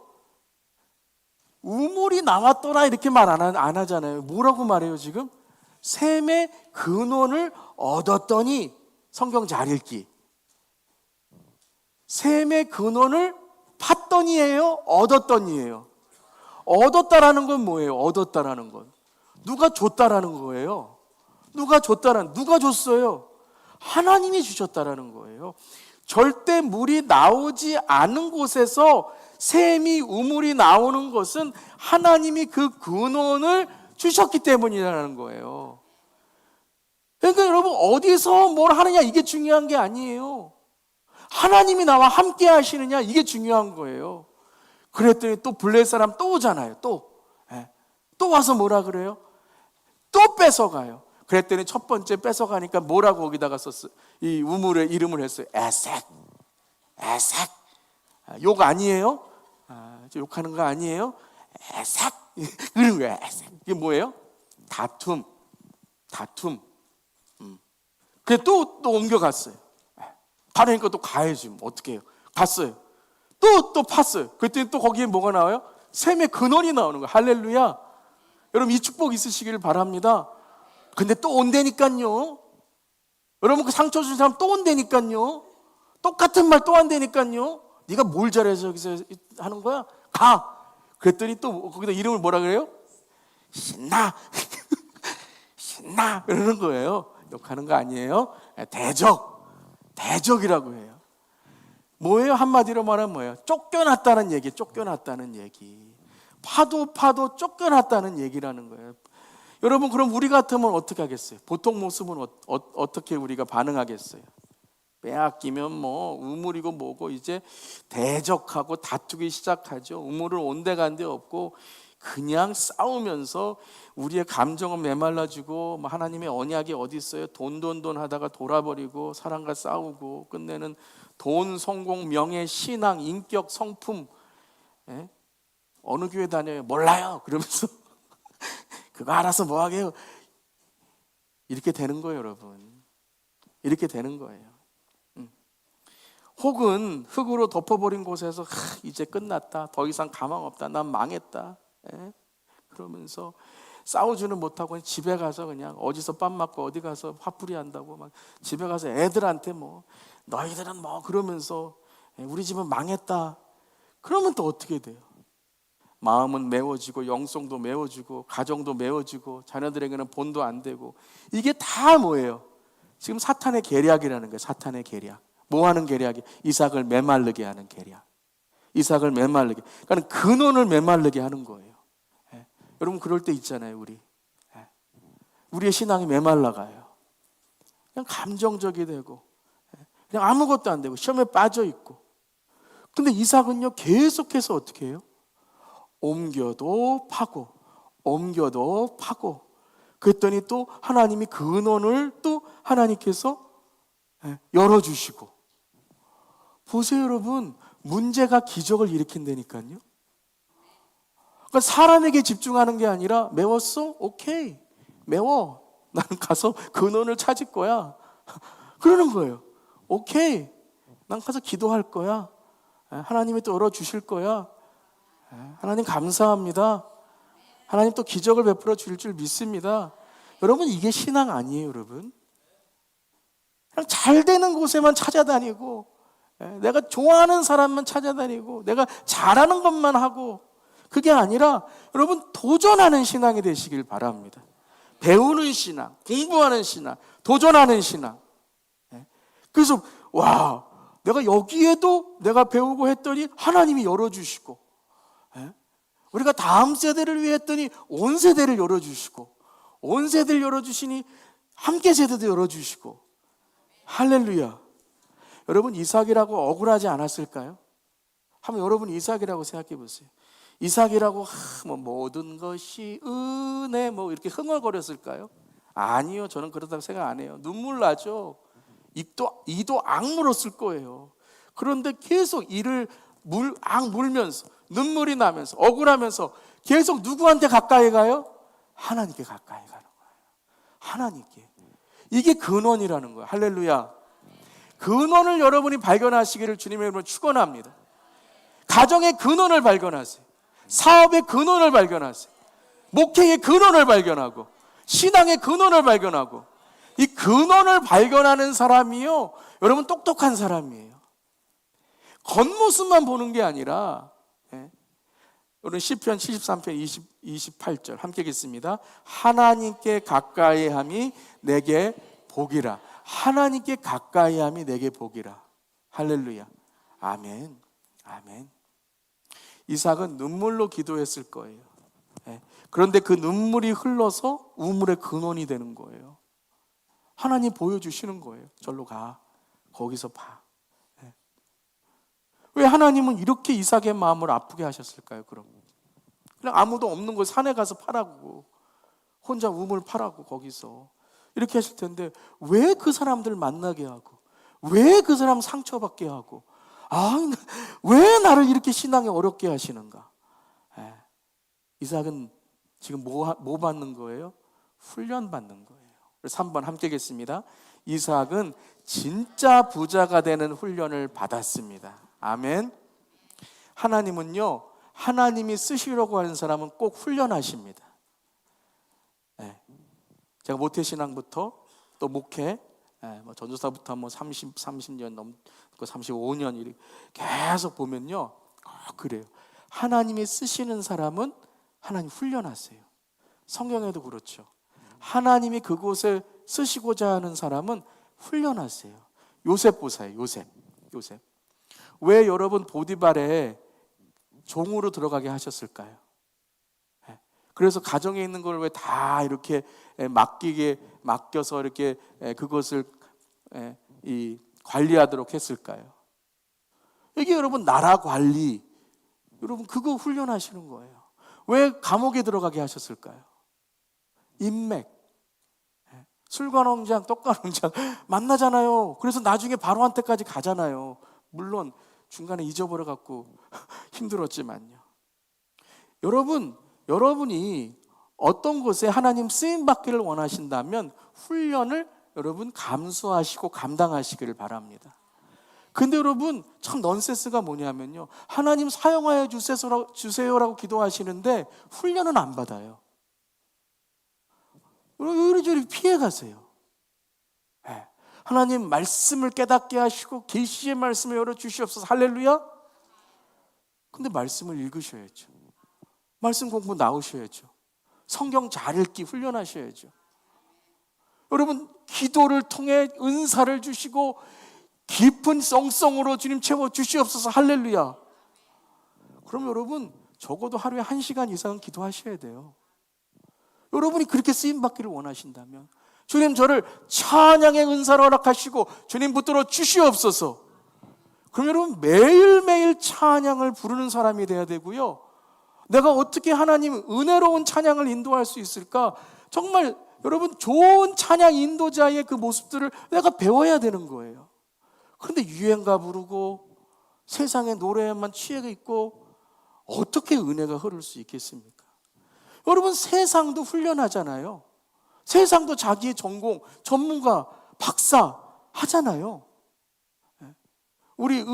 우물이 나왔더라 이렇게 말 안 하잖아요. 뭐라고 말해요 지금? 샘의 근원을 얻었더니, 성경 잘 읽기. 샘의 근원을 팠더니예요? 얻었더니예요? 얻었다라는 건 뭐예요? 얻었다라는 건 누가 줬다라는 거예요. 누가 줬어요? 하나님이 주셨다라는 거예요. 절대 물이 나오지 않은 곳에서 샘이 우물이 나오는 것은 하나님이 그 근원을 주셨기 때문이라는 거예요. 그러니까 여러분, 어디서 뭘 하느냐 이게 중요한 게 아니에요. 하나님이 나와 함께 하시느냐 이게 중요한 거예요. 그랬더니 또 블레 사람 또 오잖아요. 또 와서 뭐라 그래요? 또 뺏어가요. 그랬더니 첫 번째 뺏어가니까 뭐라고 거기다가 썼어요? 이 우물의 이름을 했어요. 에색. 욕 아니에요? 욕하는 거 아니에요? 에색. 그런 거야. 에색. 이게 뭐예요? 다툼. 그래 또 옮겨갔어요. 가려니까 또 가야지. 어떻게 해요? 갔어요. 또 팠어요. 그랬더니 또 거기에 뭐가 나와요? 샘의 근원이 나오는 거예요. 할렐루야. 여러분, 이 축복 있으시기를 바랍니다. 근데 또 온다니까요. 여러분, 그 상처 준 사람 또 온다니까요. 똑같은 말 또 한다니까요. 네가 뭘 잘해서 여기서 하는 거야? 가. 그랬더니 또 거기다 이름을 뭐라 그래요? 신나. 그러는 거예요. 욕하는 거 아니에요. 대적이라고 해요. 뭐예요? 한마디로 말하면 뭐예요? 쫓겨났다는 얘기. 파도 쫓겨났다는 얘기라는 거예요. 여러분, 그럼 우리 같으면 어떻게 하겠어요? 보통 모습은 어떻게 우리가 반응하겠어요? 빼앗기면 우물이고 뭐고 이제 대적하고 다투기 시작하죠. 우물을 온데간데 없고 그냥 싸우면서 우리의 감정은 메말라지고 하나님의 언약이 어디 있어요? 돈 하다가 돌아버리고 사랑과 싸우고 끝내는 돈, 성공, 명예, 신앙, 인격, 성품. 어느 교회 다녀요? 몰라요. 그러면서 그거 알아서 뭐 하게요? 이렇게 되는 거예요, 여러분. 이렇게 되는 거예요. 혹은 흙으로 덮어버린 곳에서 이제 끝났다. 더 이상 가망 없다. 난 망했다. 그러면서 싸우지는 못하고 집에 가서 그냥 어디서 빰 맞고 어디 가서 화풀이 한다고 막 집에 가서 애들한테 너희들은 그러면서 우리 집은 망했다. 그러면 또 어떻게 돼요? 마음은 메워지고 영성도 메워지고 가정도 메워지고 자녀들에게는 본도 안 되고 이게 다 뭐예요? 지금 사탄의 계략이라는 거예요. 사탄의 계략. 뭐 하는 계략이? 이삭을 메마르게 하는 계략. 이삭을 메마르게. 그러니까 근원을 메마르게 하는 거예요. 여러분 그럴 때 있잖아요. 우리의 신앙이 메말라가요. 그냥 감정적이 되고 그냥 아무것도 안 되고 시험에 빠져 있고. 근데 이삭은요 계속해서 어떻게 해요? 옮겨도 파고 옮겨도 파고. 그랬더니 또 하나님이 근원을 또 하나님께서 열어주시고. 보세요 여러분, 문제가 기적을 일으킨다니까요. 그러니까 사람에게 집중하는 게 아니라 매웠어? 오케이, 매워, 나는 가서 근원을 찾을 거야. 그러는 거예요. 오케이, 난 가서 기도할 거야. 하나님이 또 열어주실 거야. 하나님 감사합니다. 하나님 또 기적을 베풀어 주실 줄 믿습니다. 여러분, 이게 신앙 아니에요 여러분. 그냥 잘 되는 곳에만 찾아다니고, 내가 좋아하는 사람만 찾아다니고, 내가 잘하는 것만 하고, 그게 아니라 여러분 도전하는 신앙이 되시길 바랍니다. 배우는 신앙, 공부하는 신앙, 도전하는 신앙. 그래서 와, 내가 여기에도 내가 배우고 했더니 하나님이 열어주시고, 우리가 다음 세대를 위해 했더니 온 세대를 열어주시고, 온 세대를 열어주시니 함께 세대도 열어주시고. 할렐루야. 여러분, 이삭이라고 억울하지 않았을까요? 한번 여러분 이삭이라고 생각해 보세요. 이삭이라고 뭐 모든 것이 은혜 뭐 이렇게 흥얼거렸을까요? 아니요, 저는 그렇다고 생각 안 해요. 눈물 나죠. 이도 악물었을 거예요. 그런데 계속 이를 물면서 눈물이 나면서 억울하면서 계속 누구한테 가까이 가요? 하나님께 가까이 가는 거예요. 하나님께. 이게 근원이라는 거예요. 할렐루야. 근원을 여러분이 발견하시기를 주님의 이름으로 축원합니다. 가정의 근원을 발견하세요. 사업의 근원을 발견하세요. 목회의 근원을 발견하고, 신앙의 근원을 발견하고. 이 근원을 발견하는 사람이요, 여러분 똑똑한 사람이에요. 겉모습만 보는 게 아니라, 오늘 시편 73편 28절 함께 읽겠습니다. 하나님께 가까이함이 내게 복이라. 하나님께 가까이함이 내게 복이라. 할렐루야. 아멘. 아멘. 이삭은 눈물로 기도했을 거예요. 그런데 그 눈물이 흘러서 우물의 근원이 되는 거예요. 하나님 보여주시는 거예요. 절로 가. 거기서 봐. 왜 하나님은 이렇게 이삭의 마음을 아프게 하셨을까요? 그럼 그냥 아무도 없는 곳 산에 가서 파라고, 혼자 우물 파라고 거기서 이렇게 하실 텐데, 왜 그 사람들 만나게 하고, 왜 그 사람 상처받게 하고, 왜 나를 이렇게 신앙에 어렵게 하시는가? 이삭은 지금 뭐 받는 거예요? 훈련 받는 거예요. 3번 함께 읽겠습니다. 이삭은 진짜 부자가 되는 훈련을 받았습니다. 아멘. 하나님은요, 하나님이 쓰시려고 하는 사람은 꼭 훈련하십니다. 제가 모태신앙부터 또 목회, 전도사부터 뭐 30년 넘고 35년 이렇게 계속 보면요, 그래요. 하나님이 쓰시는 사람은 하나님 훈련하세요. 성경에도 그렇죠. 하나님이 그곳에 쓰시고자 하는 사람은 훈련하세요. 요셉 보세요. 요셉. 왜 여러분 보디발에 종으로 들어가게 하셨을까요? 그래서 가정에 있는 걸 왜 다 이렇게 맡겨서 이렇게 그것을 관리하도록 했을까요? 이게 여러분 나라 관리, 여러분 그거 훈련하시는 거예요. 왜 감옥에 들어가게 하셨을까요? 인맥, 술관원장, 떡관원장 만나잖아요. 그래서 나중에 바로한테까지 가잖아요. 물론 중간에 잊어버려갖고 힘들었지만요. 여러분이 어떤 곳에 하나님 쓰임받기를 원하신다면 훈련을 여러분 감수하시고 감당하시기를 바랍니다. 근데 여러분 참 넌센스가 뭐냐면요, 하나님 사용하여 주세요라고 기도하시는데 훈련은 안 받아요. 이리저리 피해가세요. 하나님 말씀을 깨닫게 하시고 계시의 말씀을 열어주시옵소서. 할렐루야. 근데 말씀을 읽으셔야죠. 말씀 공부 나오셔야죠. 성경 잘 읽기 훈련하셔야죠. 여러분 기도를 통해 은사를 주시고 깊은 성성으로 주님 채워주시옵소서. 할렐루야. 그럼 여러분 적어도 하루에 1시간 이상은 기도하셔야 돼요. 여러분이 그렇게 쓰임받기를 원하신다면 주님 저를 찬양의 은사로 허락하시고 주님 붙들어 주시옵소서. 그럼 여러분 매일매일 찬양을 부르는 사람이 돼야 되고요. 내가 어떻게 하나님 은혜로운 찬양을 인도할 수 있을까? 정말 여러분 좋은 찬양 인도자의 그 모습들을 내가 배워야 되는 거예요. 그런데 유행가 부르고 세상의 노래에만 취해 있고 어떻게 은혜가 흐를 수 있겠습니까? 여러분 세상도 훈련하잖아요. 세상도 자기의 전공, 전문가, 박사 하잖아요. 우리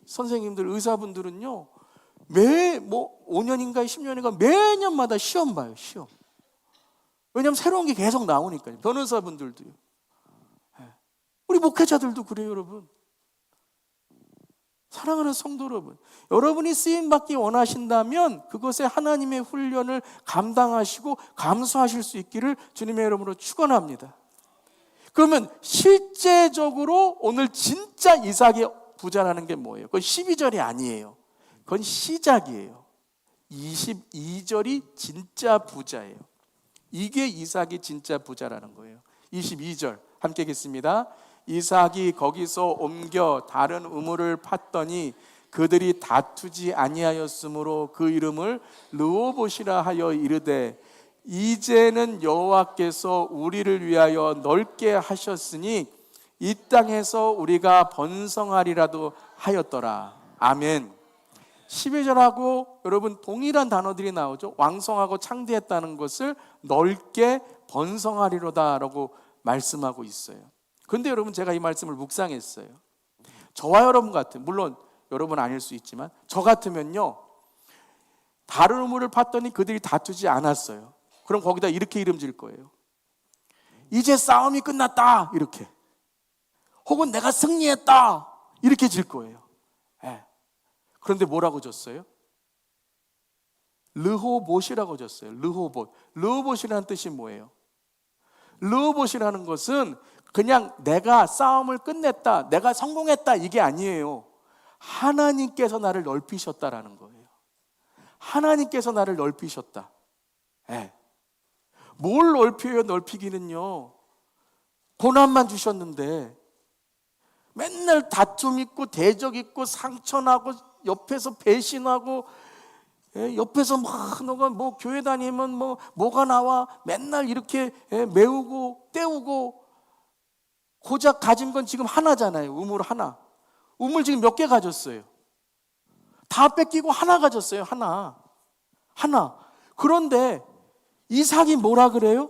선생님들, 의사분들은요, 5년인가 10년인가 매년마다 시험 봐요, 시험. 왜냐하면 새로운 게 계속 나오니까요. 변호사분들도요. 우리 목회자들도 그래요, 여러분. 사랑하는 성도 여러분, 여러분이 쓰임받기 원하신다면 그것에 하나님의 훈련을 감당하시고 감수하실 수 있기를 주님의 이름으로 축원합니다. 그러면 실제적으로 오늘 진짜 이삭이 부자라는 게 뭐예요? 그건 12절이 아니에요. 그건 시작이에요. 22절이 진짜 부자예요. 이게 이삭이 진짜 부자라는 거예요. 22절 함께 읽겠습니다. 이삭이 거기서 옮겨 다른 우물을 팠더니 그들이 다투지 아니하였으므로 그 이름을 르호봇이라 하여 이르되 이제는 여호와께서 우리를 위하여 넓게 하셨으니 이 땅에서 우리가 번성하리라도 하였더라. 아멘. 12절하고 여러분 동일한 단어들이 나오죠. 왕성하고 창대했다는 것을 넓게 번성하리로다라고 말씀하고 있어요. 그런데 여러분 제가 이 말씀을 묵상했어요. 저와 여러분 같은, 물론 여러분 아닐 수 있지만 저 같으면요, 다른 우물을 팠더니 그들이 다투지 않았어요. 그럼 거기다 이렇게 이름 질 거예요. 이제 싸움이 끝났다 이렇게, 혹은 내가 승리했다 이렇게 질 거예요. 그런데 뭐라고 졌어요? 르호봇이라고 졌어요. 르호봇. 르호봇이라는 뜻이 뭐예요? 르호봇이라는 것은 그냥 내가 싸움을 끝냈다, 내가 성공했다 이게 아니에요. 하나님께서 나를 넓히셨다라는 거예요. 하나님께서 나를 넓히셨다. 뭘 넓혀요? 넓히기는요, 고난만 주셨는데 맨날 다툼 있고 대적 있고 상처나고 옆에서 배신하고, 옆에서 너가 교회 다니면 뭐가 나와 맨날 이렇게 메우고 때우고, 고작 가진 건 지금 하나잖아요. 우물 하나. 우물 지금 몇 개 가졌어요? 다 뺏기고 하나 가졌어요. 하나. 그런데 이삭이 뭐라 그래요?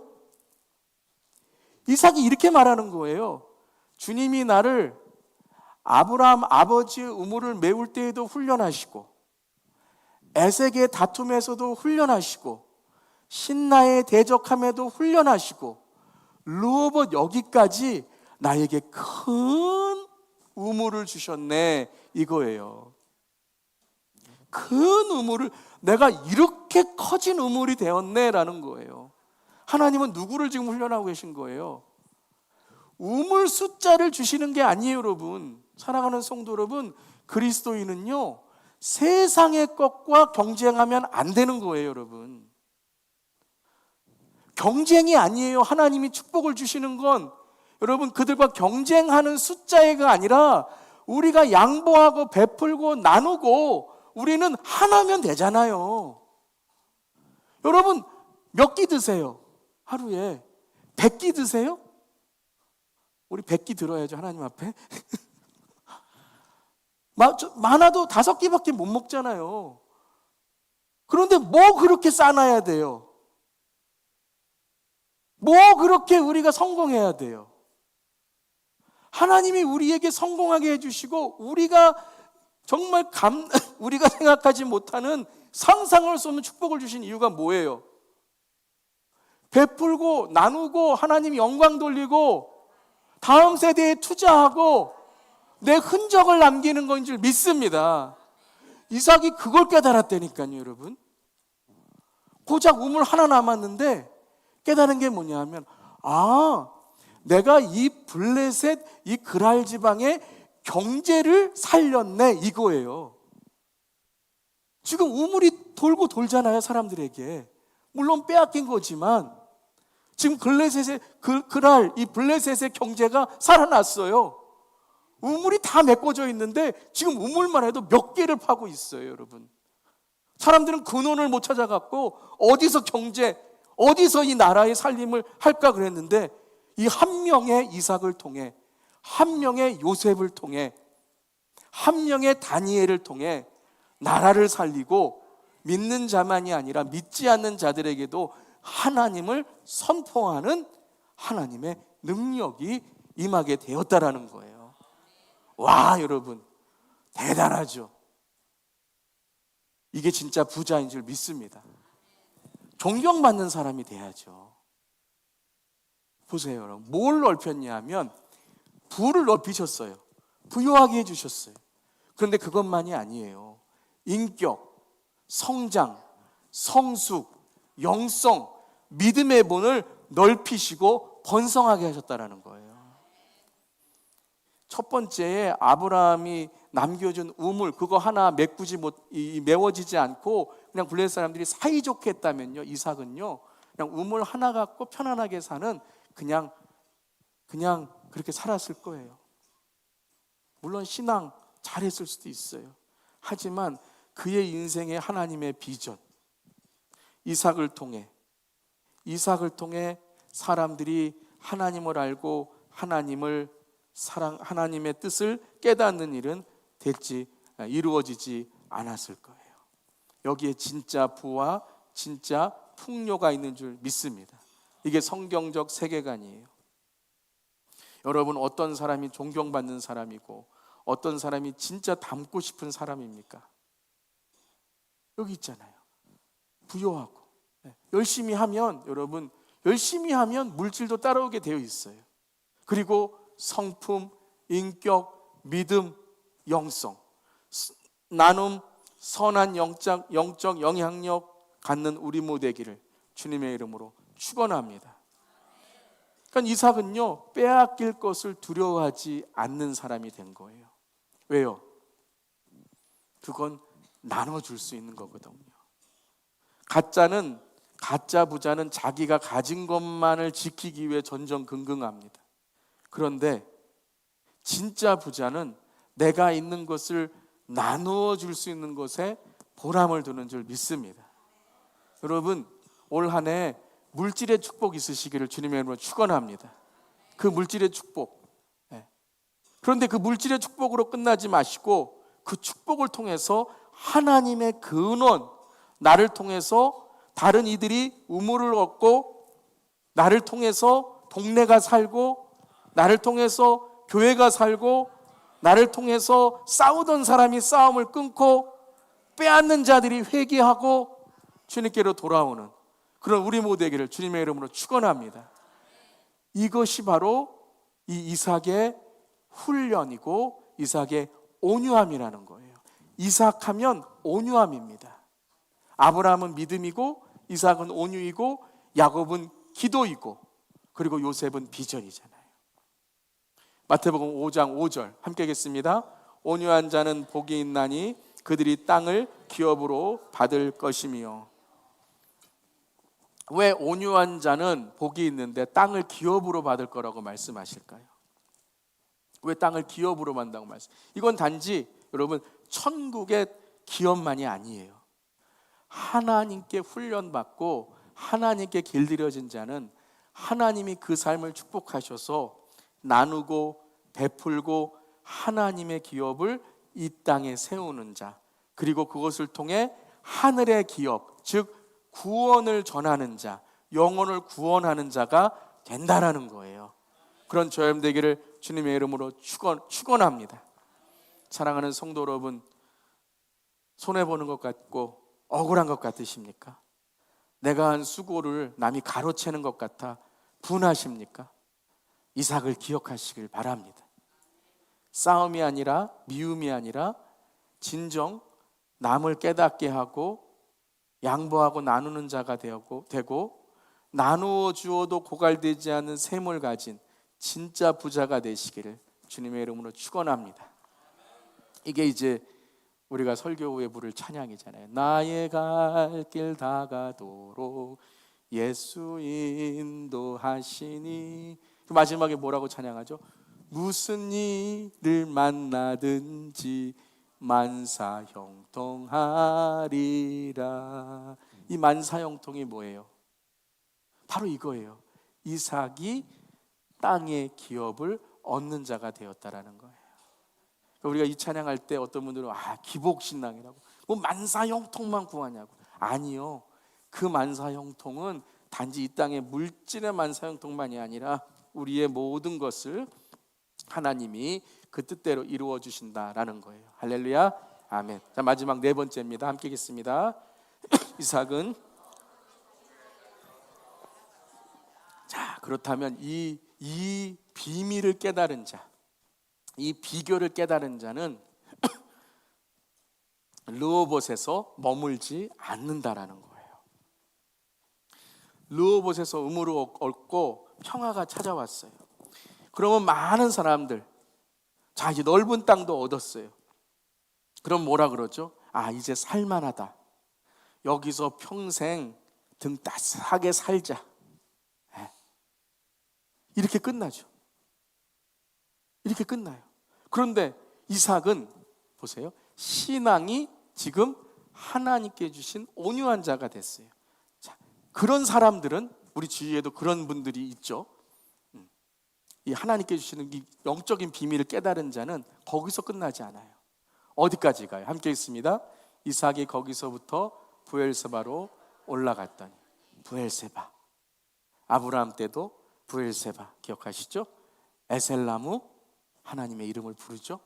이삭이 이렇게 말하는 거예요. 주님이 나를 아브라함 아버지의 우물을 메울 때에도 훈련하시고, 에색의 다툼에서도 훈련하시고, 신나의 대적함에도 훈련하시고, 르호봇 여기까지 나에게 큰 우물을 주셨네 이거예요. 큰 우물을, 내가 이렇게 커진 우물이 되었네 라는 거예요. 하나님은 누구를 지금 훈련하고 계신 거예요? 우물 숫자를 주시는 게 아니에요, 여러분. 사랑하는 성도 여러분, 그리스도인은요, 세상의 것과 경쟁하면 안 되는 거예요, 여러분. 경쟁이 아니에요. 하나님이 축복을 주시는 건 여러분 그들과 경쟁하는 숫자가 아니라 우리가 양보하고 베풀고 나누고 우리는 하나면 되잖아요. 여러분 몇 끼 드세요? 하루에 100끼 드세요? 우리 100끼 들어야죠, 하나님 앞에. 많아도 5끼밖에 못 먹잖아요. 그런데 뭐 그렇게 싸놔야 돼요? 뭐 그렇게 우리가 성공해야 돼요? 하나님이 우리에게 성공하게 해주시고 우리가 정말 우리가 생각하지 못하는 상상할 수 없는 축복을 주신 이유가 뭐예요? 베풀고 나누고 하나님 영광 돌리고 다음 세대에 투자하고 내 흔적을 남기는 건 줄 믿습니다. 이삭이 그걸 깨달았다니까요, 여러분. 고작 우물 하나 남았는데 깨달은 게 뭐냐면, 내가 이 블레셋, 이 그랄 지방의 경제를 살렸네 이거예요. 지금 우물이 돌고 돌잖아요, 사람들에게. 물론 빼앗긴 거지만 지금 블레셋의 그날 이 블레셋의 경제가 살아났어요. 우물이 다 메꿔져 있는데 지금 우물만 해도 몇 개를 파고 있어요, 여러분. 사람들은 근원을 못 찾아갖고 어디서 이 나라의 살림을 할까 그랬는데 이 한 명의 이삭을 통해, 한 명의 요셉을 통해, 한 명의 다니엘을 통해 나라를 살리고 믿는 자만이 아니라 믿지 않는 자들에게도 하나님을 선포하는 하나님의 능력이 임하게 되었다라는 거예요. 와, 여러분 대단하죠. 이게 진짜 부자인 줄 믿습니다. 존경받는 사람이 돼야죠. 보세요, 여러분. 뭘 넓혔냐 하면 부를 넓히셨어요. 부유하게 해주셨어요. 그런데 그것만이 아니에요. 인격, 성장, 성숙, 영성, 믿음의 본을 넓히시고 번성하게 하셨다는 거예요. 첫 번째에 아브라함이 남겨준 우물, 그거 하나 메워지지 않고 그냥 블레셋 사람들이 사이좋게 했다면요, 이삭은요 그냥 우물 하나 갖고 편안하게 사는 그냥 그렇게 살았을 거예요. 물론 신앙 잘했을 수도 있어요. 하지만 그의 인생에 하나님의 비전, 이삭을 통해 사람들이 하나님을 알고 하나님의 뜻을 깨닫는 일은 이루어지지 않았을 거예요. 여기에 진짜 부와 진짜 풍요가 있는 줄 믿습니다. 이게 성경적 세계관이에요. 여러분, 어떤 사람이 존경받는 사람이고 어떤 사람이 진짜 닮고 싶은 사람입니까? 여기 있잖아요. 부요하고 열심히 하면, 여러분 열심히 하면 물질도 따라오게 되어 있어요. 그리고 성품, 인격, 믿음, 영성, 나눔, 선한 영적 영향력 갖는 우리 모두 되기를 주님의 이름으로 축원합니다. 그러니까 이삭은요 빼앗길 것을 두려워하지 않는 사람이 된 거예요. 왜요? 그건 나눠줄 수 있는 거거든요. 가짜 부자는 자기가 가진 것만을 지키기 위해 전전긍긍합니다. 그런데 진짜 부자는 내가 있는 것을 나누어 줄 수 있는 것에 보람을 두는 줄 믿습니다. 여러분, 올 한 해 물질의 축복 있으시기를 주님의 이름으로 축원합니다. 그 물질의 축복. 그런데 그 물질의 축복으로 끝나지 마시고 그 축복을 통해서 하나님의 근원, 나를 통해서 다른 이들이 우물을 얻고, 나를 통해서 동네가 살고, 나를 통해서 교회가 살고, 나를 통해서 싸우던 사람이 싸움을 끊고, 빼앗는 자들이 회개하고 주님께로 돌아오는 그런 우리 모두에게를 주님의 이름으로 축원합니다. 이것이 바로 이 이삭의 훈련이고 이삭의 온유함이라는 거예요. 이삭하면 온유함입니다. 아브라함은 믿음이고, 이삭은 온유이고, 야곱은 기도이고, 그리고 요셉은 비전이잖아요. 마태복음 5장 5절 함께 읽겠습니다. 온유한 자는 복이 있나니 그들이 땅을 기업으로 받을 것이며. 왜 온유한 자는 복이 있는데 땅을 기업으로 받을 거라고 말씀하실까요? 왜 땅을 기업으로 받는다고 이건 단지 여러분 천국의 기업만이 아니에요. 하나님께 훈련받고 하나님께 길들여진 자는 하나님이 그 삶을 축복하셔서 나누고 베풀고 하나님의 기업을 이 땅에 세우는 자, 그리고 그것을 통해 하늘의 기업, 즉 구원을 전하는 자, 영혼을 구원하는 자가 된다라는 거예요. 그런 저염 되기를 주님의 이름으로 축원합니다. 사랑하는 성도 여러분, 손해보는 것 같고 억울한 것 같으십니까? 내가 한 수고를 남이 가로채는 것 같아 분하십니까? 이삭을 기억하시길 바랍니다. 싸움이 아니라, 미움이 아니라 진정 남을 깨닫게 하고 양보하고 나누는 자가 되고 나누어 주어도 고갈되지 않는 샘을 가진 진짜 부자가 되시기를 주님의 이름으로 축원합니다. 이게 이제 우리가 설교 후에 부를 찬양이잖아요. 나의 갈 길 다가도록 예수 인도하시니. 마지막에 뭐라고 찬양하죠? 무슨 일을 만나든지 만사형통하리라. 이 만사형통이 뭐예요? 바로 이거예요. 이삭이 땅의 기업을 얻는 자가 되었다라는 거예요. 우리가 이 찬양할 때 어떤 분들은 기복신앙이라고, 뭐 만사형통만 구하냐고. 아니요, 그 만사형통은 단지 이 땅의 물질의 만사형통만이 아니라 우리의 모든 것을 하나님이 그 뜻대로 이루어 주신다라는 거예요. 할렐루야, 아멘. 자, 마지막 네 번째입니다. 함께 읽겠습니다. 이삭은, 자, 그렇다면 이 비밀을 깨달은 자, 이 비결을 깨달은 자는 르호봇에서 머물지 않는다라는 거예요. 르호봇에서 의무를 얻고 평화가 찾아왔어요. 그러면 많은 사람들, 자, 이제 넓은 땅도 얻었어요. 그럼 뭐라 그러죠? 이제 살만하다. 여기서 평생 등 따스하게 살자. 이렇게 끝나죠. 이렇게 끝나요. 그런데 이삭은 보세요. 신앙이 지금 하나님께 주신 온유한 자가 됐어요. 자, 그런 사람들은 우리 주위에도 그런 분들이 있죠. 이 하나님께 주시는 이 영적인 비밀을 깨달은 자는 거기서 끝나지 않아요. 어디까지 가요? 함께 있습니다. 이삭이 거기서부터 브엘세바로 올라갔더니. 브엘세바, 아브라함 때도 브엘세바 기억하시죠? 에셀나무, 하나님의 이름을 부르죠.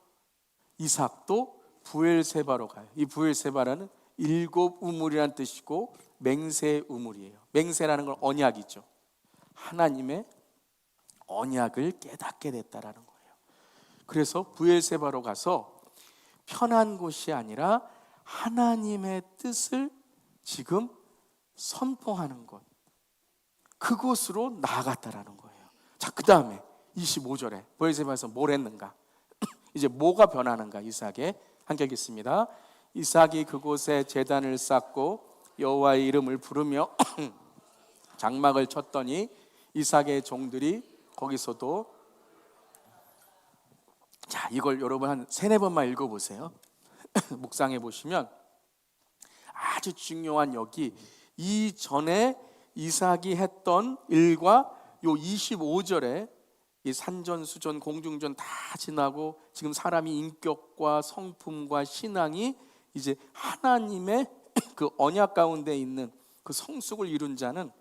이삭도 브엘세바로 가요. 이 브엘세바라는 일곱 우물이라는 뜻이고 맹세 우물이에요. 맹세라는 건 언약이죠. 하나님의 언약을 깨닫게 됐다라는 거예요. 그래서 브엘세바로 가서 편한 곳이 아니라 하나님의 뜻을 지금 선포하는 것, 그곳으로 나아갔다라는 거예요. 자, 그 다음에 25절에 브엘세바에서 뭘 했는가? 이제 뭐가 변하는가? 이삭에 함께 읽겠습니다. 이삭이 그곳에 제단을 쌓고 여호와의 이름을 부르며 장막을 쳤더니 이삭의 종들이 거기서도, 자, 이걸 여러분 한 3-4번만 읽어보세요. 묵상해 보시면 아주 중요한, 여기 이전에 이삭이 했던 일과 요 25절에 이 산전수전 공중전 다 지나고 지금 사람이 인격과 성품과 신앙이 이제 하나님의 그 언약 가운데 있는 그 성숙을 이룬 자는,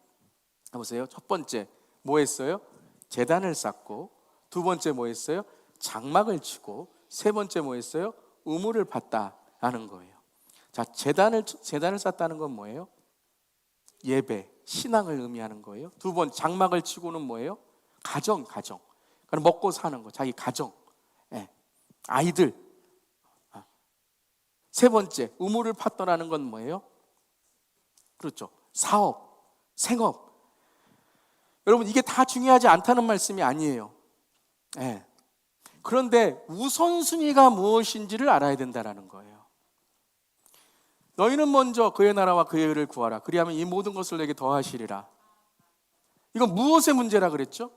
보세요. 첫 번째 뭐 했어요? 제단을 쌓고, 두 번째 뭐 했어요? 장막을 치고, 세 번째 뭐 했어요? 우물을 팠다라는 거예요. 자, 제단을 쌓다는 건 뭐예요? 예배, 신앙을 의미하는 거예요. 두 번, 장막을 치고는 뭐예요? 가정. 그럼 먹고 사는 거, 자기 가정, 아이들. 세 번째, 우물을 팠더라는 건 뭐예요? 그렇죠. 사업, 생업. 여러분, 이게 다 중요하지 않다는 말씀이 아니에요. 그런데 우선순위가 무엇인지를 알아야 된다는 거예요. 너희는 먼저 그의 나라와 그의 의를 구하라. 그리하면 이 모든 것을 내게 더하시리라. 이건 무엇의 문제라 그랬죠?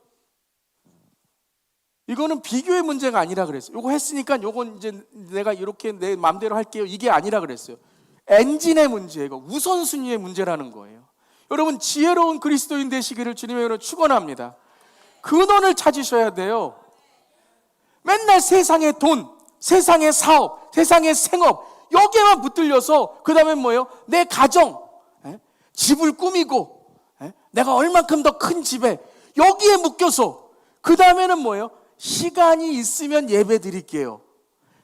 이거는 비교의 문제가 아니라 그랬어요. 이거 했으니까 요건 이제 내가 이렇게 내 마음대로 할게요, 이게 아니라 그랬어요. 엔진의 문제예요. 이거 우선순위의 문제라는 거예요. 여러분, 지혜로운 그리스도인 되시기를 주님의 이름으로 축원합니다. 근원을 찾으셔야 돼요. 맨날 세상의 돈, 세상의 사업, 세상의 생업, 여기에만 붙들려서 그 다음에 뭐예요? 내 가정, 집을 꾸미고, 내가 얼만큼 더 큰 집에 여기에 묶여서, 그 다음에는 뭐예요? 시간이 있으면 예배 드릴게요,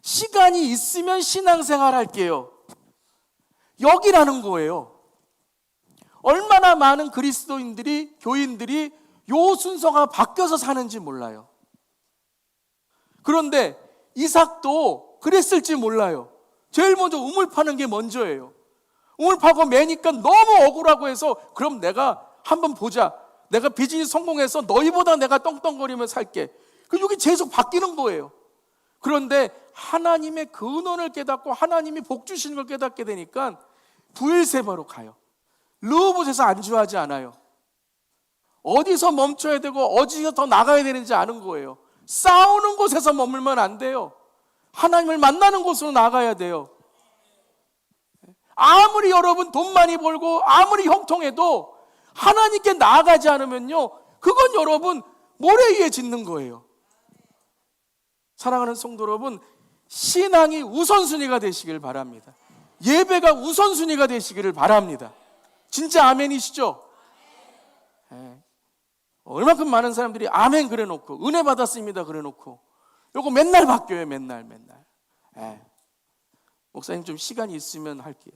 시간이 있으면 신앙생활 할게요, 여기라는 거예요. 얼마나 많은 그리스도인들이, 교인들이 요 순서가 바뀌어서 사는지 몰라요. 그런데 이삭도 그랬을지 몰라요. 제일 먼저 우물 파는 게 먼저예요. 우물 파고 매니까 너무 억울하고 해서, 그럼 내가 한번 보자, 내가 비즈니스 성공해서 너희보다 내가 떵떵거리며 살게. 그 여기 계속 바뀌는 거예요. 그런데 하나님의 근원을 깨닫고 하나님이 복 주시는 걸 깨닫게 되니까 브엘세바로 가요. 르호봇에서 안주하지 않아요. 어디서 멈춰야 되고 어디서 더 나가야 되는지 아는 거예요. 싸우는 곳에서 머물면 안 돼요. 하나님을 만나는 곳으로 나가야 돼요. 아무리 여러분 돈 많이 벌고 아무리 형통해도 하나님께 나아가지 않으면요, 그건 여러분 모래 위에 짓는 거예요. 사랑하는 성도 여러분, 신앙이 우선순위가 되시길 바랍니다. 예배가 우선순위가 되시기를 바랍니다. 진짜 아멘이시죠? 네. 얼마큼 많은 사람들이 아멘 그래놓고 은혜 받았습니다 그래놓고 요거 맨날 바뀌어요. 맨날. 네. 목사님 좀 시간이 있으면 할게요.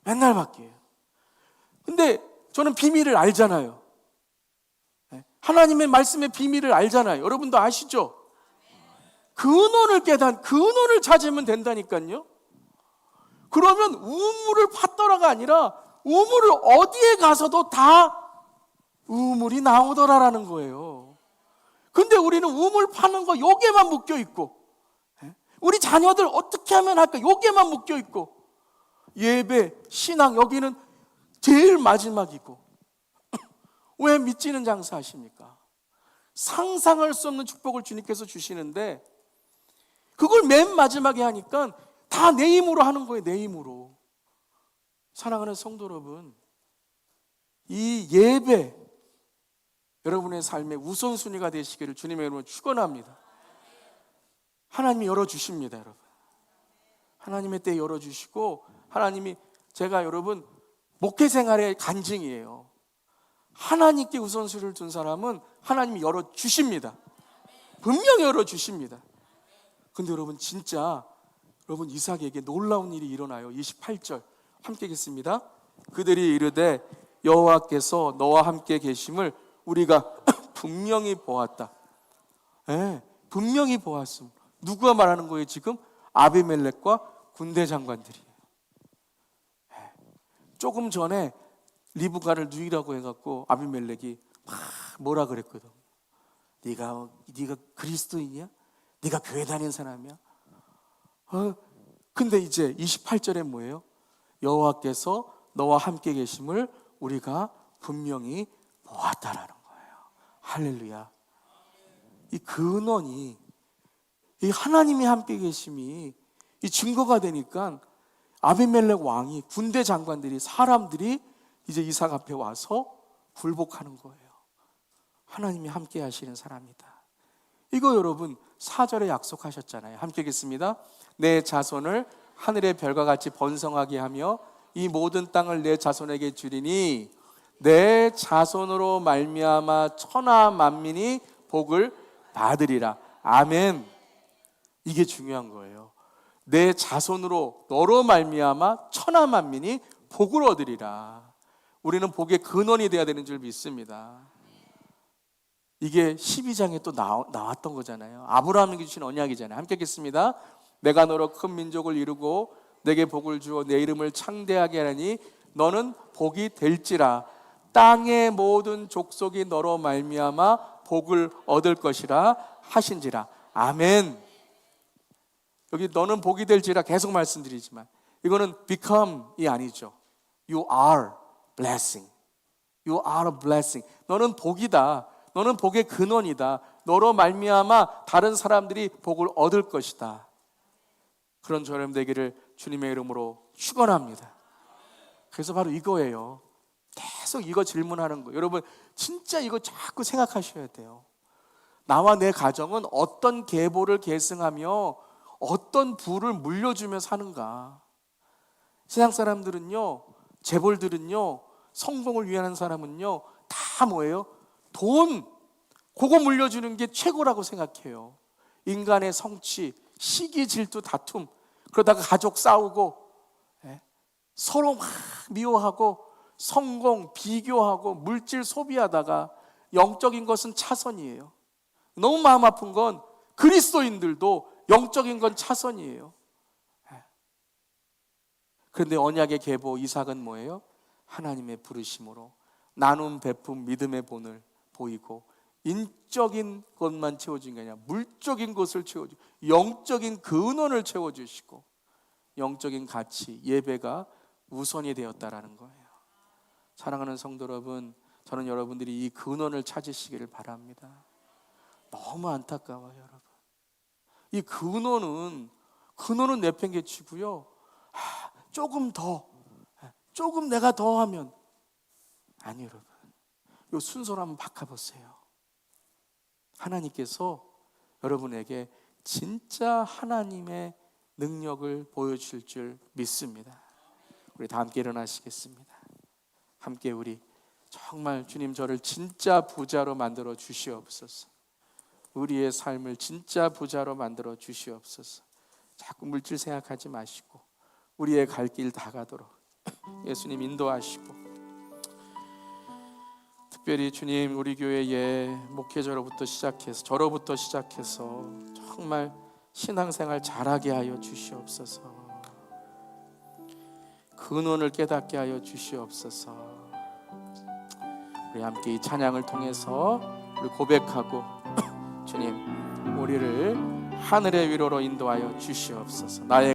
맨날 바뀌어요. 근데 저는 비밀을 알잖아요. 네. 하나님의 말씀의 비밀을 알잖아요. 여러분도 아시죠? 근원을 근원을 찾으면 된다니까요. 그러면 우물을 팠더라가 아니라 우물을 어디에 가서도 다 우물이 나오더라라는 거예요. 근데 우리는 우물 파는 거 여기에만 묶여 있고, 우리 자녀들 어떻게 하면 할까 여기에만 묶여 있고, 예배, 신앙 여기는 제일 마지막이고. 왜 믿지는 장사 하십니까? 상상할 수 없는 축복을 주님께서 주시는데 그걸 맨 마지막에 하니까 다 내 힘으로 하는 거예요. 내 힘으로. 사랑하는 성도 여러분, 이 예배 여러분의 삶의 우선순위가 되시기를 주님의 이름으로 축원합니다. 하나님이 열어주십니다. 여러분, 하나님의 때 열어주시고, 하나님이, 제가 여러분 목회생활의 간증이에요. 하나님께 우선순위를 둔 사람은 하나님이 열어주십니다. 분명히 열어주십니다. 근데 여러분 진짜 여러분 이삭에게 놀라운 일이 일어나요. 28절 함께 읽겠습니다. 그들이 이르되 여호와께서 너와 함께 계심을 우리가 분명히 보았다. 네, 분명히 보았음. 누가 말하는 거예요 지금? 아비멜렉과 군대 장관들이에요. 네, 조금 전에 리브가를 누이라고 해갖고 아비멜렉이 막 뭐라 그랬거든. 네가 그리스도인이야? 네가 교회 다니는 사람이야? 근데 이제 28절에 뭐예요? 여호와께서 너와 함께 계심을 우리가 분명히 보았다라는 거예요. 할렐루야. 이 근원이, 이 하나님이 함께 계심이 이 증거가 되니까 아비멜렉 왕이, 군대 장관들이, 사람들이 이제 이삭 앞에 와서 굴복하는 거예요. 하나님이 함께 하시는 사람이다. 이거 여러분 4절에 약속하셨잖아요. 함께 읽겠습니다. 내 자손을 하늘의 별과 같이 번성하게 하며 이 모든 땅을 내 자손에게 주리니 내 자손으로 말미암아 천하 만민이 복을 받으리라. 아멘. 이게 중요한 거예요. 내 자손으로 너로 말미암아 천하 만민이 복을 얻으리라. 우리는 복의 근원이 되어야 되는 줄 믿습니다. 이게 12장에 또 나왔던 거잖아요. 아브라함에게 주신 언약이잖아요. 함께 읽겠습니다. 내가 너로 큰 민족을 이루고 내게 복을 주어 내 이름을 창대하게 하니 너는 복이 될지라. 땅의 모든 족속이 너로 말미암아 복을 얻을 것이라 하신지라. 아멘. 여기 너는 복이 될지라 계속 말씀드리지만 이거는 become이 아니죠. You are blessing. You are a blessing. 너는 복이다. 너는 복의 근원이다. 너로 말미암아 다른 사람들이 복을 얻을 것이다. 그런 저렴 되기를 주님의 이름으로 축원합니다. 그래서 바로 이거예요. 계속 이거 질문하는 거예요. 여러분 진짜 이거 자꾸 생각하셔야 돼요. 나와 내 가정은 어떤 계보를 계승하며 어떤 부를 물려주며 사는가. 세상 사람들은요, 재벌들은요, 성공을 위하는 사람은요 다 뭐예요? 돈, 그거 물려주는 게 최고라고 생각해요. 인간의 성취, 시기, 질투, 다툼, 그러다가 가족 싸우고 서로 막 미워하고 성공, 비교하고 물질 소비하다가 영적인 것은 차선이에요. 너무 마음 아픈 건 그리스도인들도 영적인 건 차선이에요. 그런데 언약의 계보 이삭은 뭐예요? 하나님의 부르심으로 나눔, 베품, 믿음의 본을 보이고 인적인 것만 채워준 게 아니라 물적인 것을 채워주고 영적인 근원을 채워주시고 영적인 가치, 예배가 우선이 되었다라는 거예요. 사랑하는 성도 여러분, 저는 여러분들이 이 근원을 찾으시기를 바랍니다. 너무 안타까워요, 여러분. 이 근원은 내팽개치고요. 조금 내가 더 하면 아니, 여러분. 이 순서를 한번 바꿔보세요. 하나님께서 여러분에게 진짜 하나님의 능력을 보여주실 줄 믿습니다. 우리 다 함께 일어나시겠습니다. 함께 우리 정말 주님 저를 진짜 부자로 만들어 주시옵소서. 우리의 삶을 진짜 부자로 만들어 주시옵소서. 자꾸 물질 생각하지 마시고 우리의 갈 길 다 가도록 예수님 인도하시고, 특별히 주님 우리 교회의 목회자로부터 시작해서 저로부터 시작해서 정말 신앙생활 잘하게 하여 주시옵소서. 근원을 깨닫게 하여 주시옵소서. 우리 함께 이 찬양을 통해서 우리 고백하고 주님 우리를 하늘의 위로로 인도하여 주시옵소서. 나의